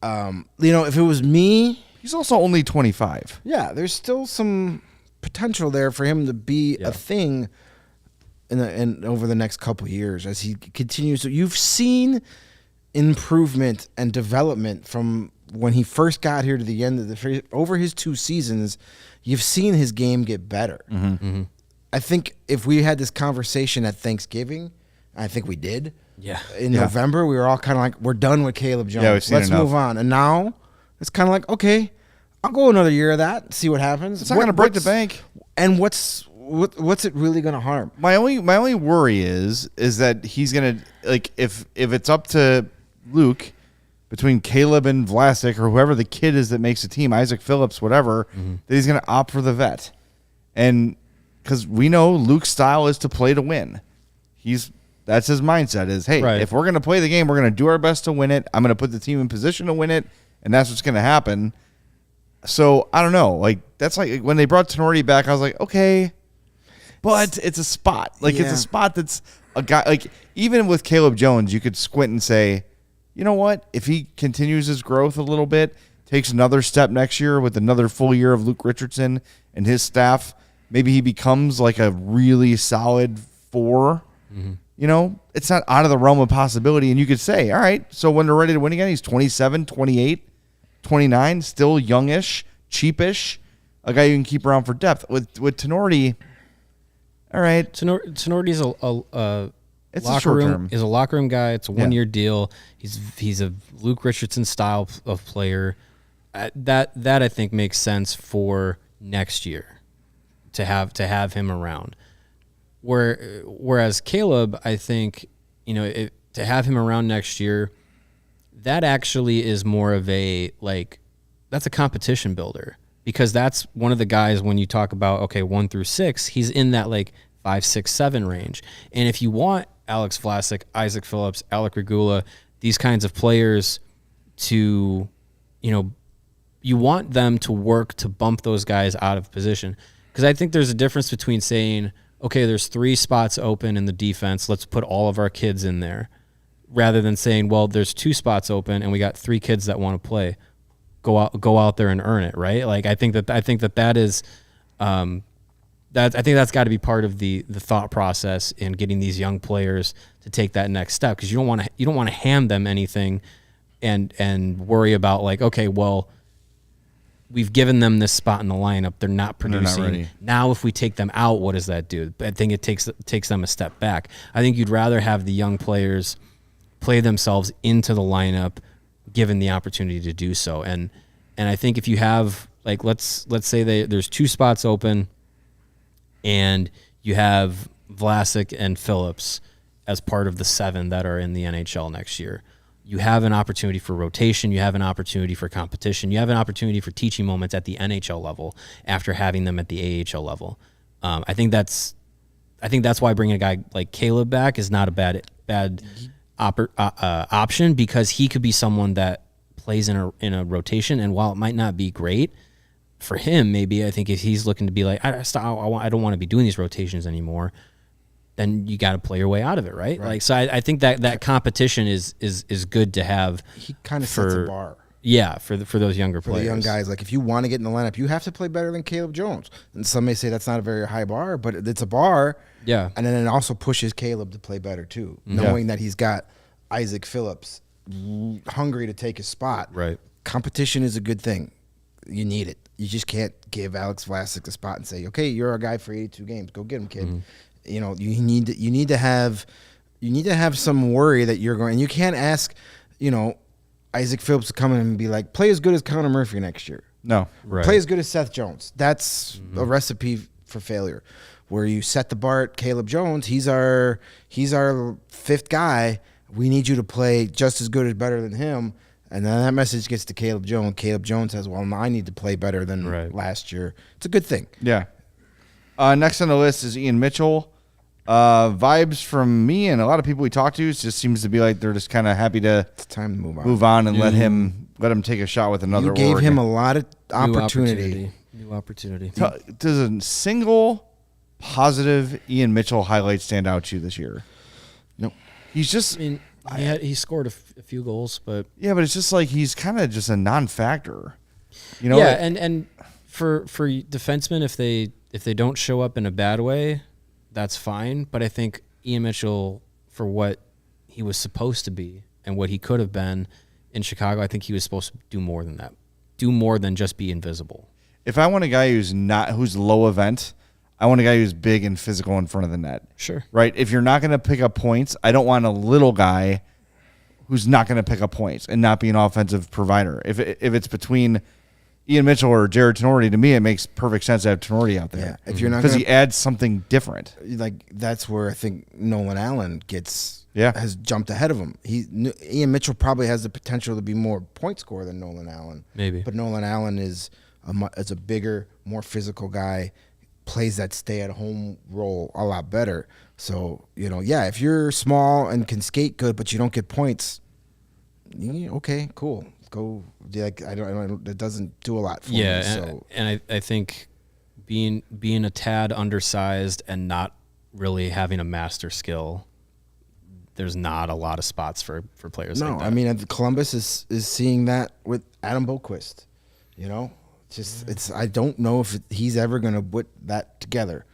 Right. If it was me, He's also only 25. yeah, there's still some potential there for him to be a thing in over the next couple of years as he continues. So you've seen improvement and development from when he first got here to the end of over his 2 seasons. You've seen his game get better. I think if we had this conversation at Thanksgiving, I think we did. Yeah. In November, we were all kind of like, we're done with Caleb Jones. Yeah, we've seen Let's enough. move on. And now it's kind of like, okay, I'll go another year of that, see what happens. It's not going to break the bank. And what's it really going to harm? My only worry is that he's going to, like, if it's up to Luke between Caleb and Vlasic or whoever the kid is that makes the team, Isaac Phillips, whatever, that he's going to opt for the vet. And because we know Luke's style is to play to win. That's his mindset is, hey, if we're going to play the game, we're going to do our best to win it. I'm going to put the team in position to win it, and that's what's going to happen. So, I don't know. Like, that's like when they brought Tenorti back, I was like, okay, but it's a spot. Like, it's a spot that's a guy. Like, even with Caleb Jones, you could squint and say, you know what? If he continues his growth a little bit, takes another step next year with another full year of Luke Richardson and his staff, maybe he becomes like a really solid 4. You know, it's not out of the realm of possibility. And you could say, all right, so when they're ready to win again, he's 27, 28, 29, still youngish, cheapish, a guy you can keep around for depth. With Tenorti, all right. Tenorti's It's locker a short room term. is a locker room guy. It's a 1-year deal. He's a Luke Richardson style of player. That I think makes sense for next year to have him around. Whereas Caleb, I think, you know, to have him around next year, that actually is more of a, like, that's a competition builder, because that's one of the guys when you talk about, okay, 1 through 6, he's in that like 5, 6, 7 range. And if you want Alex Vlasic, Isaac Phillips, Alec Regula, these kinds of players to, you know, you want them to work to bump those guys out of position. Because I think there's a difference between saying, okay, there's 3 spots open in the defense, let's put all of our kids in there, rather than saying, well, there's 2 spots open and we got 3 kids that want to play. Go out there and earn it, right? Like, I think that is I think that's got to be part of the thought process in getting these young players to take that next step, because you don't want to hand them anything and worry about, like, okay, well, we've given them this spot in the lineup, they're not producing. They're not ready. Now, if we take them out, what does that do? I think it takes them a step back. I think you'd rather have the young players play themselves into the lineup, given the opportunity to do so. And I think if you have, like, let's say there's 2 spots open, and you have Vlasic and Phillips as part of the 7 that are in the NHL next year, you have an opportunity for rotation. You have an opportunity for competition. You have an opportunity for teaching moments at the NHL level after having them at the AHL level. I think that's why bringing a guy like Caleb back is not a bad option, because he could be someone that plays in a rotation. And while it might not be great for him, maybe, I think if he's looking to be like, I don't want to be doing these rotations anymore, then you got to play your way out of it, right? Like, so I think that competition is good to have. He kind of sets a bar. Yeah, for those younger players. For the young guys, like, if you want to get in the lineup, you have to play better than Caleb Jones. And some may say that's not a very high bar, but it's a bar. Yeah. And then it also pushes Caleb to play better too, knowing that he's got Isaac Phillips hungry to take his spot. Right. Competition is a good thing. You need it. You just can't give Alex Vlasic the spot and say, okay, you're a guy for 82 games. Go get him, kid. You know, you need to have some worry that you're going. And you can't ask, you know, Isaac Phillips to come in and be like, play as good as Connor Murphy next year. No. Right. Play as good as Seth Jones. That's a recipe for failure. Where you set the bar at Caleb Jones, he's our 5th guy. We need you to play just as good as better than him. And then that message gets to Caleb Jones. Caleb Jones says, well, I need to play better than last year. It's a good thing. Yeah. Next on the list is Ian Mitchell. Vibes from me and a lot of people we talk to, it just seems to be like they're just kind of happy to It's time to move on. And let him take a shot with another. You gave org. him a lot of opportunity. New opportunity. Does a single positive Ian Mitchell highlight stand out to you this year? Nope. He's just. I mean, he scored a few goals, but Yeah, but it's just like he's kind of just a non-factor. You know. yeah, and for defensemen, if they don't show up in a bad way, that's fine. But I think Ian Mitchell, for what he was supposed to be and what he could have been in Chicago, I think he was supposed to do more than that. Do more than just be invisible. If I want a guy who's low event, I want a guy who's big and physical in front of the net. Sure. Right? If you're not going to pick up points, I don't want a little guy who's not going to pick up points and not be an offensive provider. If it's between Ian Mitchell or Jared Tenorti, to me, it makes perfect sense to have Tenorti out there. Yeah. If you're not, because he adds something different. Like that's where I think Nolan Allen Yeah. has jumped ahead of him. Ian Mitchell probably has the potential to be more point scorer than Nolan Allen. Maybe. But Nolan Allen is a bigger, more physical guy, plays that stay-at-home role a lot better. So, if you're small and can skate good, but you don't get points, okay, cool. Go. Like I don't. It doesn't do a lot for me. Yeah, and I think being a tad undersized and not really having a master skill, there's not a lot of spots for players like that. No, I mean Columbus is seeing that with Adam Boquist. I don't know if he's ever going to put that together,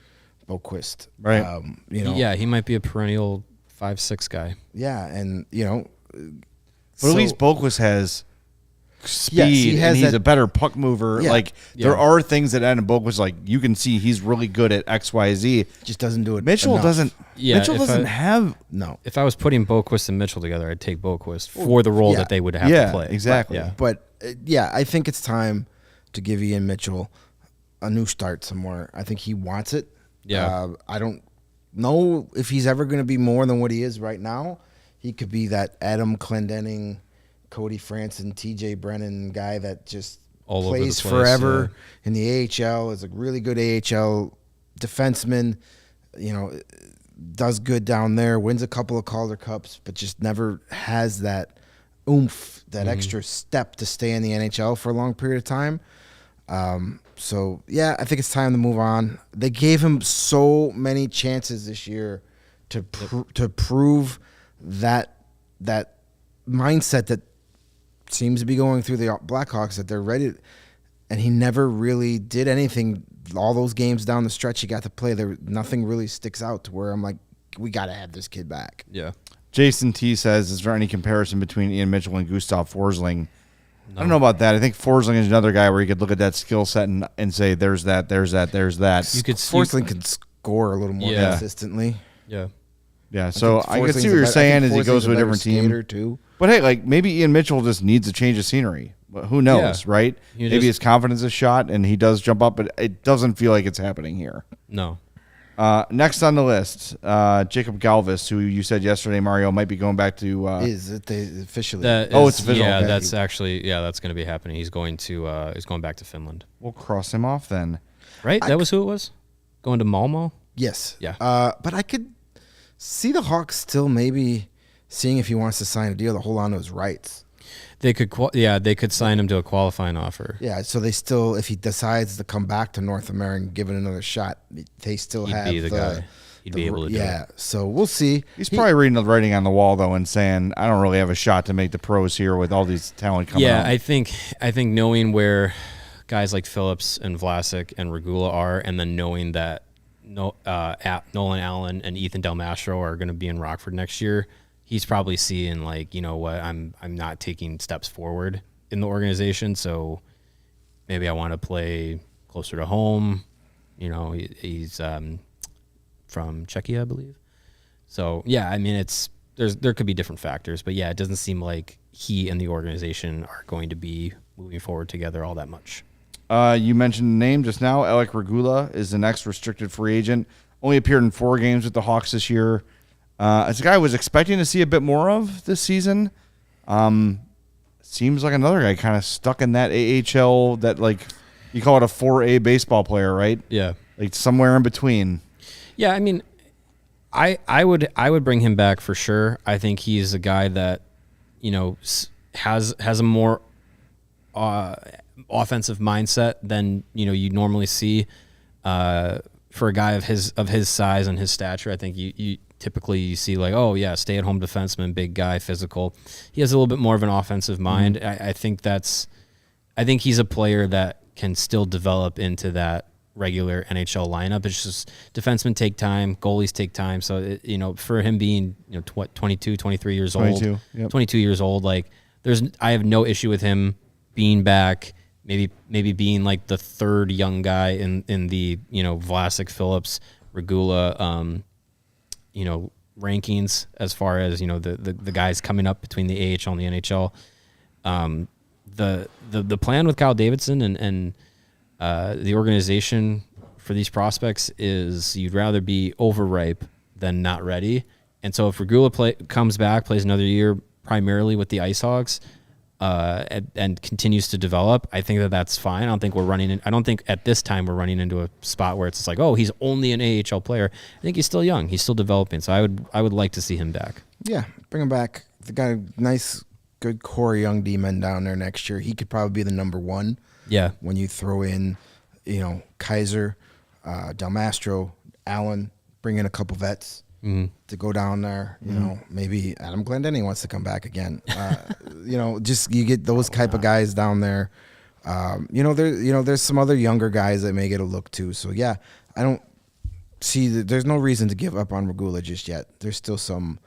Boquist. Right. Yeah, he might be a perennial 5'6" guy. Yeah, and but at least Boquist has speed, he has and he's that, a better puck mover. Yeah. There are things that Adam Boquist, you can see he's really good at X, Y, Z. Just doesn't do it. Mitchell enough. doesn't. Yeah, Mitchell doesn't have. No. If I was putting Boquist and Mitchell together, I'd take Boquist for the role that they would have to play. Exactly. Yeah. But I think it's time to give Ian Mitchell a new start somewhere. I think he wants it. Yeah. I don't know if he's ever going to be more than what he is right now. He could be that Adam Clendenning, Cody Franson, TJ Brennan guy that just All plays over the place, forever in the AHL, is a really good AHL defenseman, does good down there, wins a couple of Calder Cups, but just never has that oomph, that extra step to stay in the NHL for a long period of time. I think it's time to move on. They gave him so many chances this year to prove that mindset that seems to be going through the Blackhawks, that they're ready, and he never really did anything. All those games down the stretch he got to play, nothing really sticks out to where I'm like, we got to have this kid back. Yeah. Jason T says, is there any comparison between Ian Mitchell and Gustav Forsling? No. I don't know about that. I think Forsling is another guy where you could look at that skill set and say, there's that. Forsling can score a little more consistently. Yeah. Yeah, so I can see what you're saying as he goes to a different team. Too. But hey, maybe Ian Mitchell just needs a change of scenery. Who knows, right? Maybe his confidence is shot and he does jump up, but it doesn't feel like it's happening here. No. Next on the list, Jacob Galvis, who you said yesterday, Mario, might be going back to. Is it officially? It's official. Yeah, okay. that's actually that's going to be happening. He's going back to Finland. We'll cross him off then. Right? That was who it was? Going to Malmo? Yes. Yeah. But I could see the Hawks still maybe seeing if he wants to sign a deal to hold on to his rights. They could sign him to a qualifying offer. Yeah, so they still, if he decides to come back to North America and give it another shot, they still have the guy. He'd be able to do it. Yeah, so we'll see. He's probably reading the writing on the wall though and saying, I don't really have a shot to make the pros here with all these talent coming up. I think knowing where guys like Phillips and Vlasic and Regula are, and then knowing that Nolan Allen and Ethan Del Mastro are going to be in Rockford next year, he's probably seeing I'm not taking steps forward in the organization, so maybe I want to play closer to home. He's from Czechia, I believe. So yeah, I mean there could be different factors, but yeah, it doesn't seem like he and the organization are going to be moving forward together all that much. You mentioned the name just now. Alec Regula is the next restricted free agent. Only appeared in 4 games with the Hawks this year. It's a guy I was expecting to see a bit more of this season. Seems like another guy kind of stuck in that AHL, that you call it a 4A baseball player, right? Yeah. Somewhere in between. Yeah, I mean, I would bring him back for sure. I think he's a guy that, has a more offensive mindset than, you normally see for a guy of his size and his stature. I think you typically you see stay-at-home defenseman, big guy, physical. He has a little bit more of an offensive mind. I think he's a player that can still develop into that regular NHL lineup. It's just defensemen take time, goalies take time. So, for him being 22, 23 years old, 22 years old, I have no issue with him being back maybe being like the third young guy in the Vlasic, Phillips, Regula rankings as far as the guys coming up between the AHL and the NHL. The plan with Kyle Davidson and the organization for these prospects is you'd rather be overripe than not ready. And so if Regula comes back, plays another year primarily with the Ice Hogs, and continues to develop, I think that's fine. I don't think at this time we're running into a spot where it's just like, oh, he's only an AHL player. I think he's still young. He's still developing. So I would like to see him back. Yeah, bring him back. They got a nice, good core young D-men down there next year. He could probably be the number one. Yeah. When you throw in, Kaiser, Del Mastro, Allen, bring in a couple vets to go down there. Maybe Adam Glendenny wants to come back again. Just you get those type of guys down there. There's some other younger guys that may get a look too. So yeah, I don't see there's no reason to give up on Regula just yet. There's still some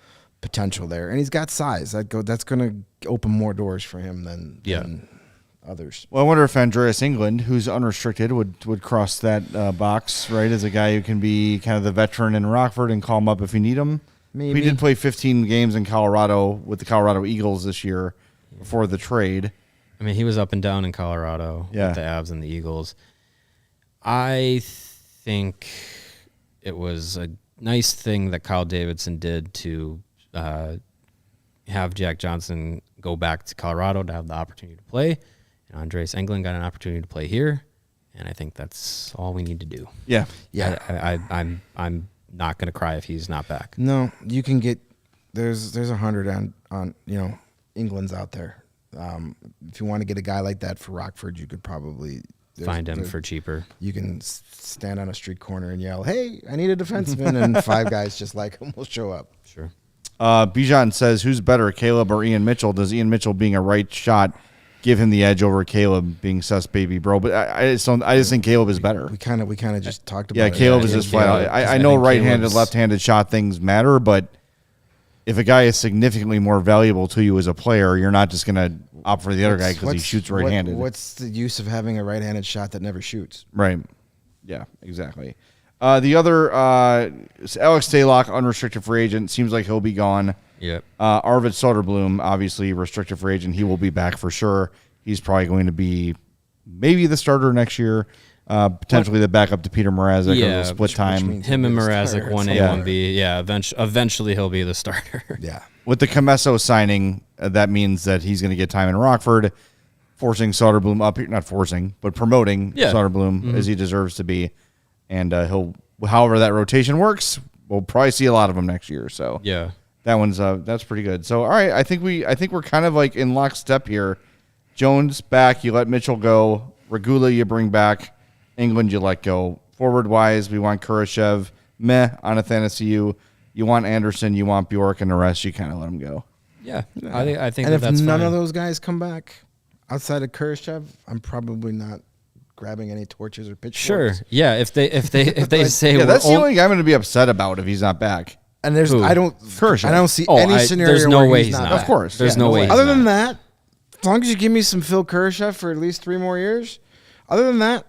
potential there, and he's got size. That's going to open more doors for him than others. Well, I wonder if Andreas England, who's unrestricted, would cross that box, right, as a guy who can be kind of the veteran in Rockford and call him up if you need him. Maybe. He did play 15 games in Colorado with the Colorado Eagles this year before the trade. I mean, he was up and down in Colorado with the Avs and the Eagles. I think it was a nice thing that Kyle Davidson did to have Jack Johnson go back to Colorado to have the opportunity to play. And Andreas Englund got an opportunity to play here, and I think that's all we need to do. Yeah. I'm not going to cry if he's not back. No, you can get there's 100 on England's out there. If you want to get a guy like that for Rockford, you could probably find him for cheaper. You can stand on a street corner and yell, "Hey, I need a defenseman," and 5 guys just like him will show up. Sure. Bijan says, "Who's better, Caleb or Ian Mitchell? Does Ian Mitchell being a right shot give him the edge over Caleb being sus baby bro?" But I just think Caleb is better. We kind of just talked about. Yeah, Caleb is just flat out. I know right-handed, left-handed shot things matter, but if a guy is significantly more valuable to you as a player, you're not just going to opt for the other guy because he shoots right-handed. What's the use of having a right-handed shot that never shoots? Right. Yeah, exactly. The other, Alex Stalock, unrestricted free agent, seems like he'll be gone. Yep. Arvid Soderblom, obviously restricted free agent. He will be back for sure. He's probably going to be maybe the starter next year, potentially the backup to Peter Mrazek or split time. Him and Mrazek, 1A, 1B. Yeah, eventually he'll be the starter. Yeah. With the Comesso signing, that means that he's going to get time in Rockford, forcing Soderblom up here, not forcing, but promoting Soderblom as he deserves to be. And however that rotation works, we'll probably see a lot of them next year. So yeah. That's pretty good. So all right, I think we're kind of like in lockstep here. Jones back, you let Mitchell go. Regula you bring back. England you let go. Forward wise, we want Kurashev. Meh on Athanasiou. You want Anderson, you want Bjork, and the rest you kind of let them go. Yeah, I think and if that's none fine. of those guys come back outside of Kurashev, I'm probably not grabbing any torches or pitchforks. Sure. Yeah. If they say that's the only guy I'm going to be upset about if he's not back. And there's Who? I don't see any scenario there's no where way he's not. Of course. There's no way. Other than that, as long as you give me some Phil Kurashev for at least 3 more years, other than that,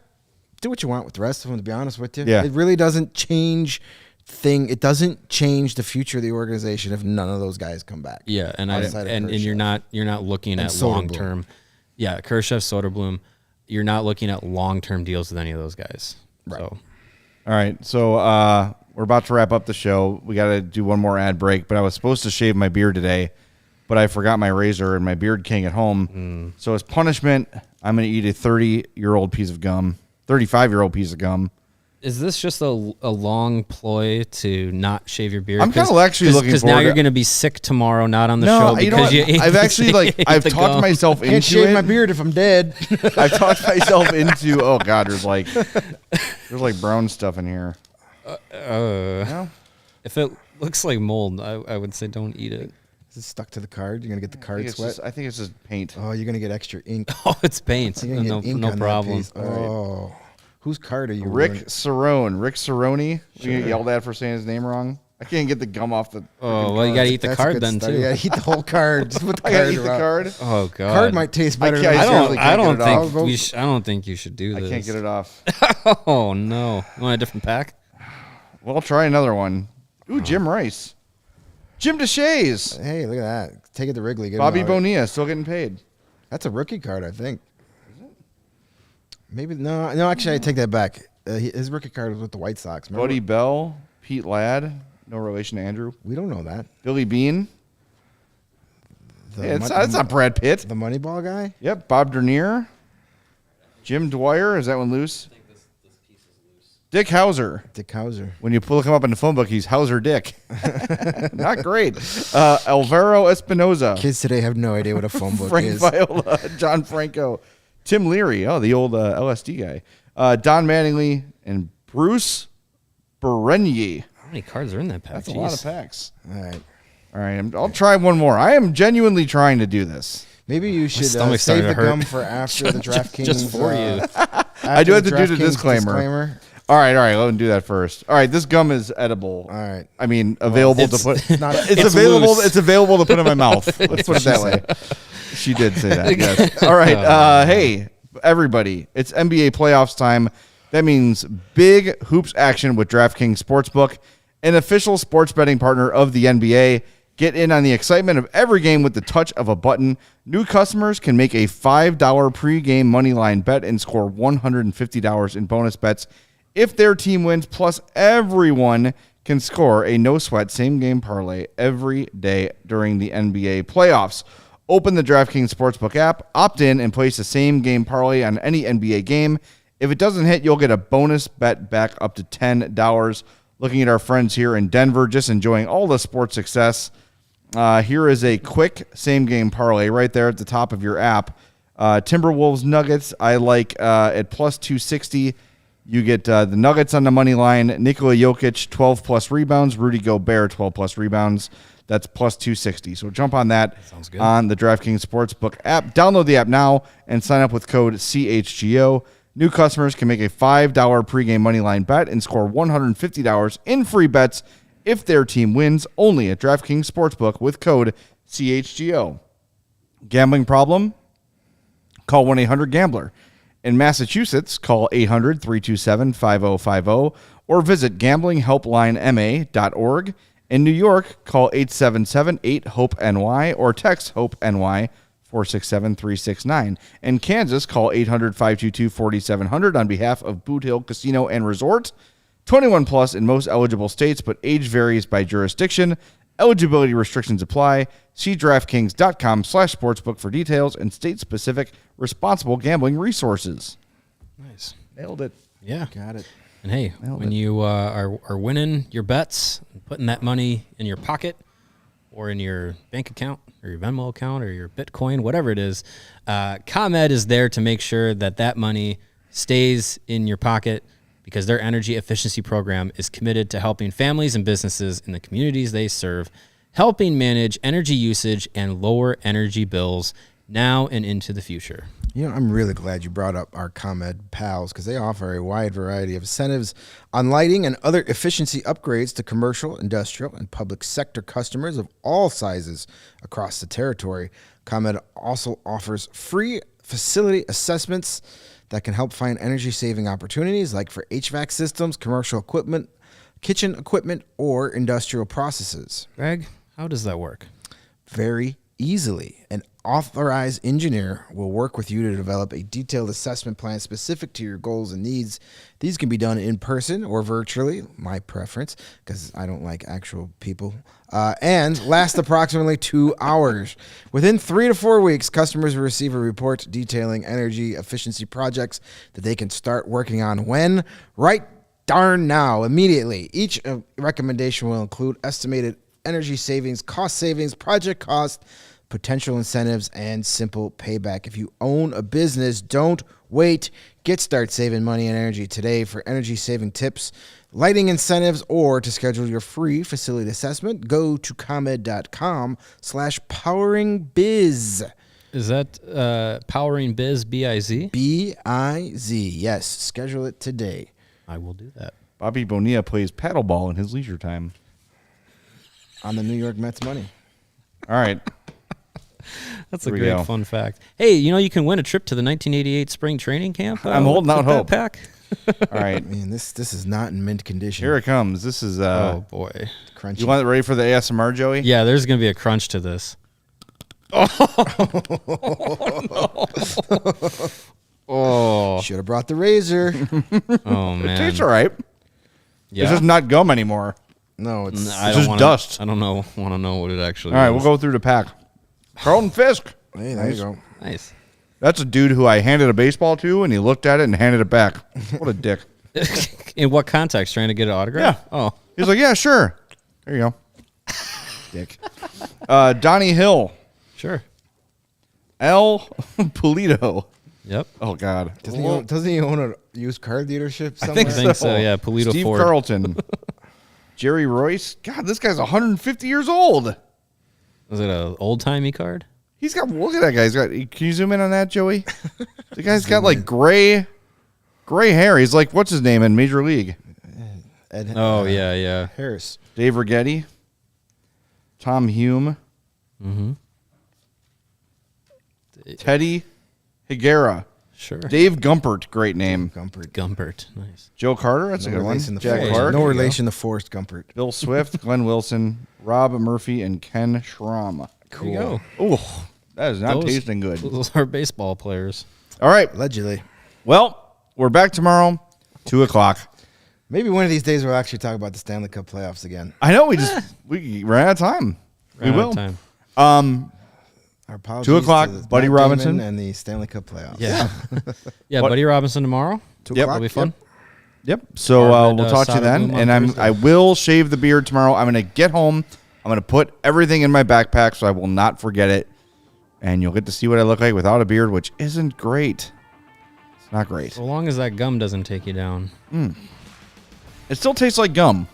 do what you want with the rest of them, to be honest with you. Yeah. It really doesn't change it doesn't change the future of the organization if none of those guys come back. Yeah, and you're not looking at long term. Yeah, Kurashev, Soderblom, you're not looking at long term deals with any of those guys. Right. So. All right, so we're about to wrap up the show. We got to do one more ad break, but I was supposed to shave my beard today, but I forgot my razor and my beard king at home. So as punishment, I'm going to eat a 30-year-old piece of gum, 35-year-old piece of gum. Is this just a long ploy to not shave your beard? I'm kind of actually looking forward because now you're going to be sick tomorrow, not on the show because you ate I've actually I've talked myself into Can't shave it. my beard if I'm dead. I've talked myself into. Oh God, there's like brown stuff in here. If it looks like mold, I would say don't eat it. Is it stuck to the card? You're gonna get the card sweat. I think it's just paint. Oh, you're gonna get extra ink. Oh, it's paint. You're gonna get ink no on that problem. piece. Oh, whose card are you? Rick Cerrone. You get yelled at for saying his name wrong. I can't get the gum off the. Oh, well, you got to eat the That's card good then, stuff. too. You gotta eat the whole card. Just put the I gotta card eat the around. card. Oh, God. Card might taste better. can't- than seriously I don't get it off. think I don't think you should do this. I can't get it off. Oh, no. You want a different pack? Well, I'll try another one. Ooh, Jim Rice. Jim DeShays. Hey, look at that. Take it to Wrigley. Get Bobby him out. Bonilla still getting paid. That's a rookie card, I think. Maybe no. Actually, I take that back. His rookie card was with the White Sox. Remember? Buddy Bell, Pete Ladd, no relation to Andrew. We don't know that. Billy Bean. The Yeah, it's not Brad Pitt. the Moneyball guy. Yep, Bob Dernier. Jim Dwyer. Is that one loose? Dick Hauser. Dick Hauser. When you look him up in the phone book, he's Hauser Dick. Not great. Alvaro Espinoza. Kids today have no idea what a phone book Frank is. Viola. John Franco. Tim Leary. Oh, the old LSD guy. Don Mattingly and Bruce Berenier. How many cards are in that pack? That's a lot of packs. All right. All right, I'll try one more. I am genuinely trying to do this. Maybe you should stomach's save starting the to hurt. gum for after the DraftKings. Just for you. I do have to do the DraftKings disclaimer. All right. Let me do that first. All right, this gum is edible. All right. I mean, available to it's put. not- it's it's available. loose. It's available to put in my mouth. Let's put it that way. She did say that. Yes. All right. Hey, everybody! It's NBA playoffs time. That means big hoops action with DraftKings Sportsbook, an official sports betting partner of the NBA. Get in on the excitement of every game with the touch of a button. New customers can make a $5 pregame moneyline bet and score $150 in bonus bets if their team wins. Plus, everyone can score a no-sweat same-game parlay every day during the NBA playoffs. Open the DraftKings Sportsbook app, opt in, and place a same-game parlay on any NBA game. If it doesn't hit, you'll get a bonus bet back up to $10. Looking at our friends here in Denver, just enjoying all the sports success. Here is a quick same-game parlay right there at the top of your app. Timberwolves Nuggets, I like at plus 260. You get the Nuggets on the money line. Nikola Jokic, 12-plus rebounds. Rudy Gobert, 12-plus rebounds. That's plus 260. So jump on that on the DraftKings Sportsbook app. Download the app now and sign up with code CHGO. New customers can make a $5 pregame moneyline bet and score $150 in free bets if their team wins, only at DraftKings Sportsbook with code CHGO. Gambling problem? Call 1-800-GAMBLER. In Massachusetts, call 800-327-5050 or visit gamblinghelplinema.org. In New York, call 877-8-HOPE-NY or text HOPE-NY 467-369. In Kansas, call 800-522-4700 on behalf of Boot Hill Casino and Resort. 21 plus in most eligible states, but age varies by jurisdiction. Eligibility restrictions apply. See DraftKings.com/sportsbook for details and state-specific responsible gambling resources. Nice. Nailed it. Yeah. Got it. And hey, when you are winning your bets, and putting that money in your pocket or in your bank account or your Venmo account or your Bitcoin, whatever it is, ComEd is there to make sure that that money stays in your pocket because their energy efficiency program is committed to helping families and businesses in the communities they serve, helping manage energy usage and lower energy bills now and into the future. You know, I'm really glad you brought up our ComEd pals because they offer a wide variety of incentives on lighting and other efficiency upgrades to commercial, industrial, and public sector customers of all sizes across the territory. ComEd also offers free facility assessments that can help find energy-saving opportunities like for HVAC systems, commercial equipment, kitchen equipment, or industrial processes. Greg, how does that work? Very easily. An authorized engineer will work with you to develop a detailed assessment plan specific to your goals and needs. These can be done in person or virtually, my preference, because I don't like actual people, and last approximately 2 hours. Within 3 to 4 weeks, customers will receive a report detailing energy efficiency projects that they can start working on when? Right darn now, immediately. Each recommendation will include estimated energy savings, cost savings, project cost, potential incentives, and simple payback. If you own a business, don't wait. Start saving money and energy today. For energy saving tips, lighting incentives, or to schedule your free facility assessment, go to ComEd.com/poweringbiz. Is that Powering Biz, B-I-Z? B-I-Z. Yes, schedule it today. I will do that. Bobby Bonilla plays paddleball in his leisure time. on the New York Mets money. All right. That's a Here we great go. fun fact. Hey, you can win a trip to the 1988 spring training camp. I'm holding out with that hope. Pack. All right. Man, this is not in mint condition. Here it comes. This is Oh boy. Crunchy. you want it ready for the ASMR, Joey? Yeah, there's gonna be a crunch to this. Oh, Should have brought the razor. oh It man. tastes all right. Yeah. It's just not gum anymore. No, it's I It's don't just wanna, dust. I don't know. Want to know what it actually. All right, is. we'll go through the pack. Carlton Fisk. hey, there you go. Nice. That's a dude who I handed a baseball to, and he looked at it and handed it back. What a dick. In what context? Trying to get an autograph? Yeah. Oh, He's like, yeah, sure. There you go. Dick. Donnie Hill. sure. L. Polito. Yep. Oh, God. Doesn't he own a used car dealership somewhere? think I think so. Yeah, Polito Steve Ford. Carlton. Jerry Royce. God, this guy's 150 years old. Was it an old timey card? He's got, look at that guy. He's got, can you zoom in on that, Joey? The guy's got like gray hair. He's like, what's his name in Major League? Ed, Oh yeah. Harris. Dave Righetti. Tom Hume. Mm-hmm. Teddy Higuera. Sure. Dave Gumpert. Great name. Gumpert. Nice. Joe Carter. That's a No good one. relation to Jack Forrest. Clark. No relation to Forrest Gumpert. Bill Swift. Glenn Wilson. Rob Murphy. And Ken Schramm. There you go. Oh, that is not tasting good. Those are baseball players. All right. Allegedly. Well, we're back tomorrow, 2:00. Maybe one of these days we'll actually talk about the Stanley Cup playoffs again. I know we ran out of time. Ran we out will. of time. Our apologies 2:00, to the Buddy Matt Robinson. Damon and the Stanley Cup playoffs. Yeah. Yeah, What- Buddy Robinson tomorrow. 2 Yep. o'clock. That'll be fun. Yep. So Arvid, we'll talk to you then, Soderblom on and Thursday. I will shave the beard tomorrow. I'm gonna get home. I'm gonna put everything in my backpack so I will not forget it, and you'll get to see what I look like without a beard, which isn't great. It's not great. So long as that gum doesn't take you down. It still tastes like gum,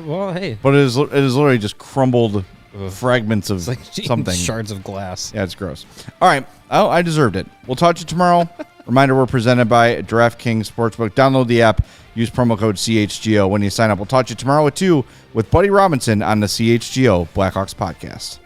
Well, hey, but it is literally just crumbled fragments of it's like something. shards of glass. Yeah, it's gross. All right. Oh, I deserved it. We'll talk to you tomorrow. Reminder, we're presented by DraftKings Sportsbook. Download the app. Use promo code CHGO when you sign up. We'll talk to you tomorrow at 2 with Buddy Robinson on the CHGO Blackhawks Podcast.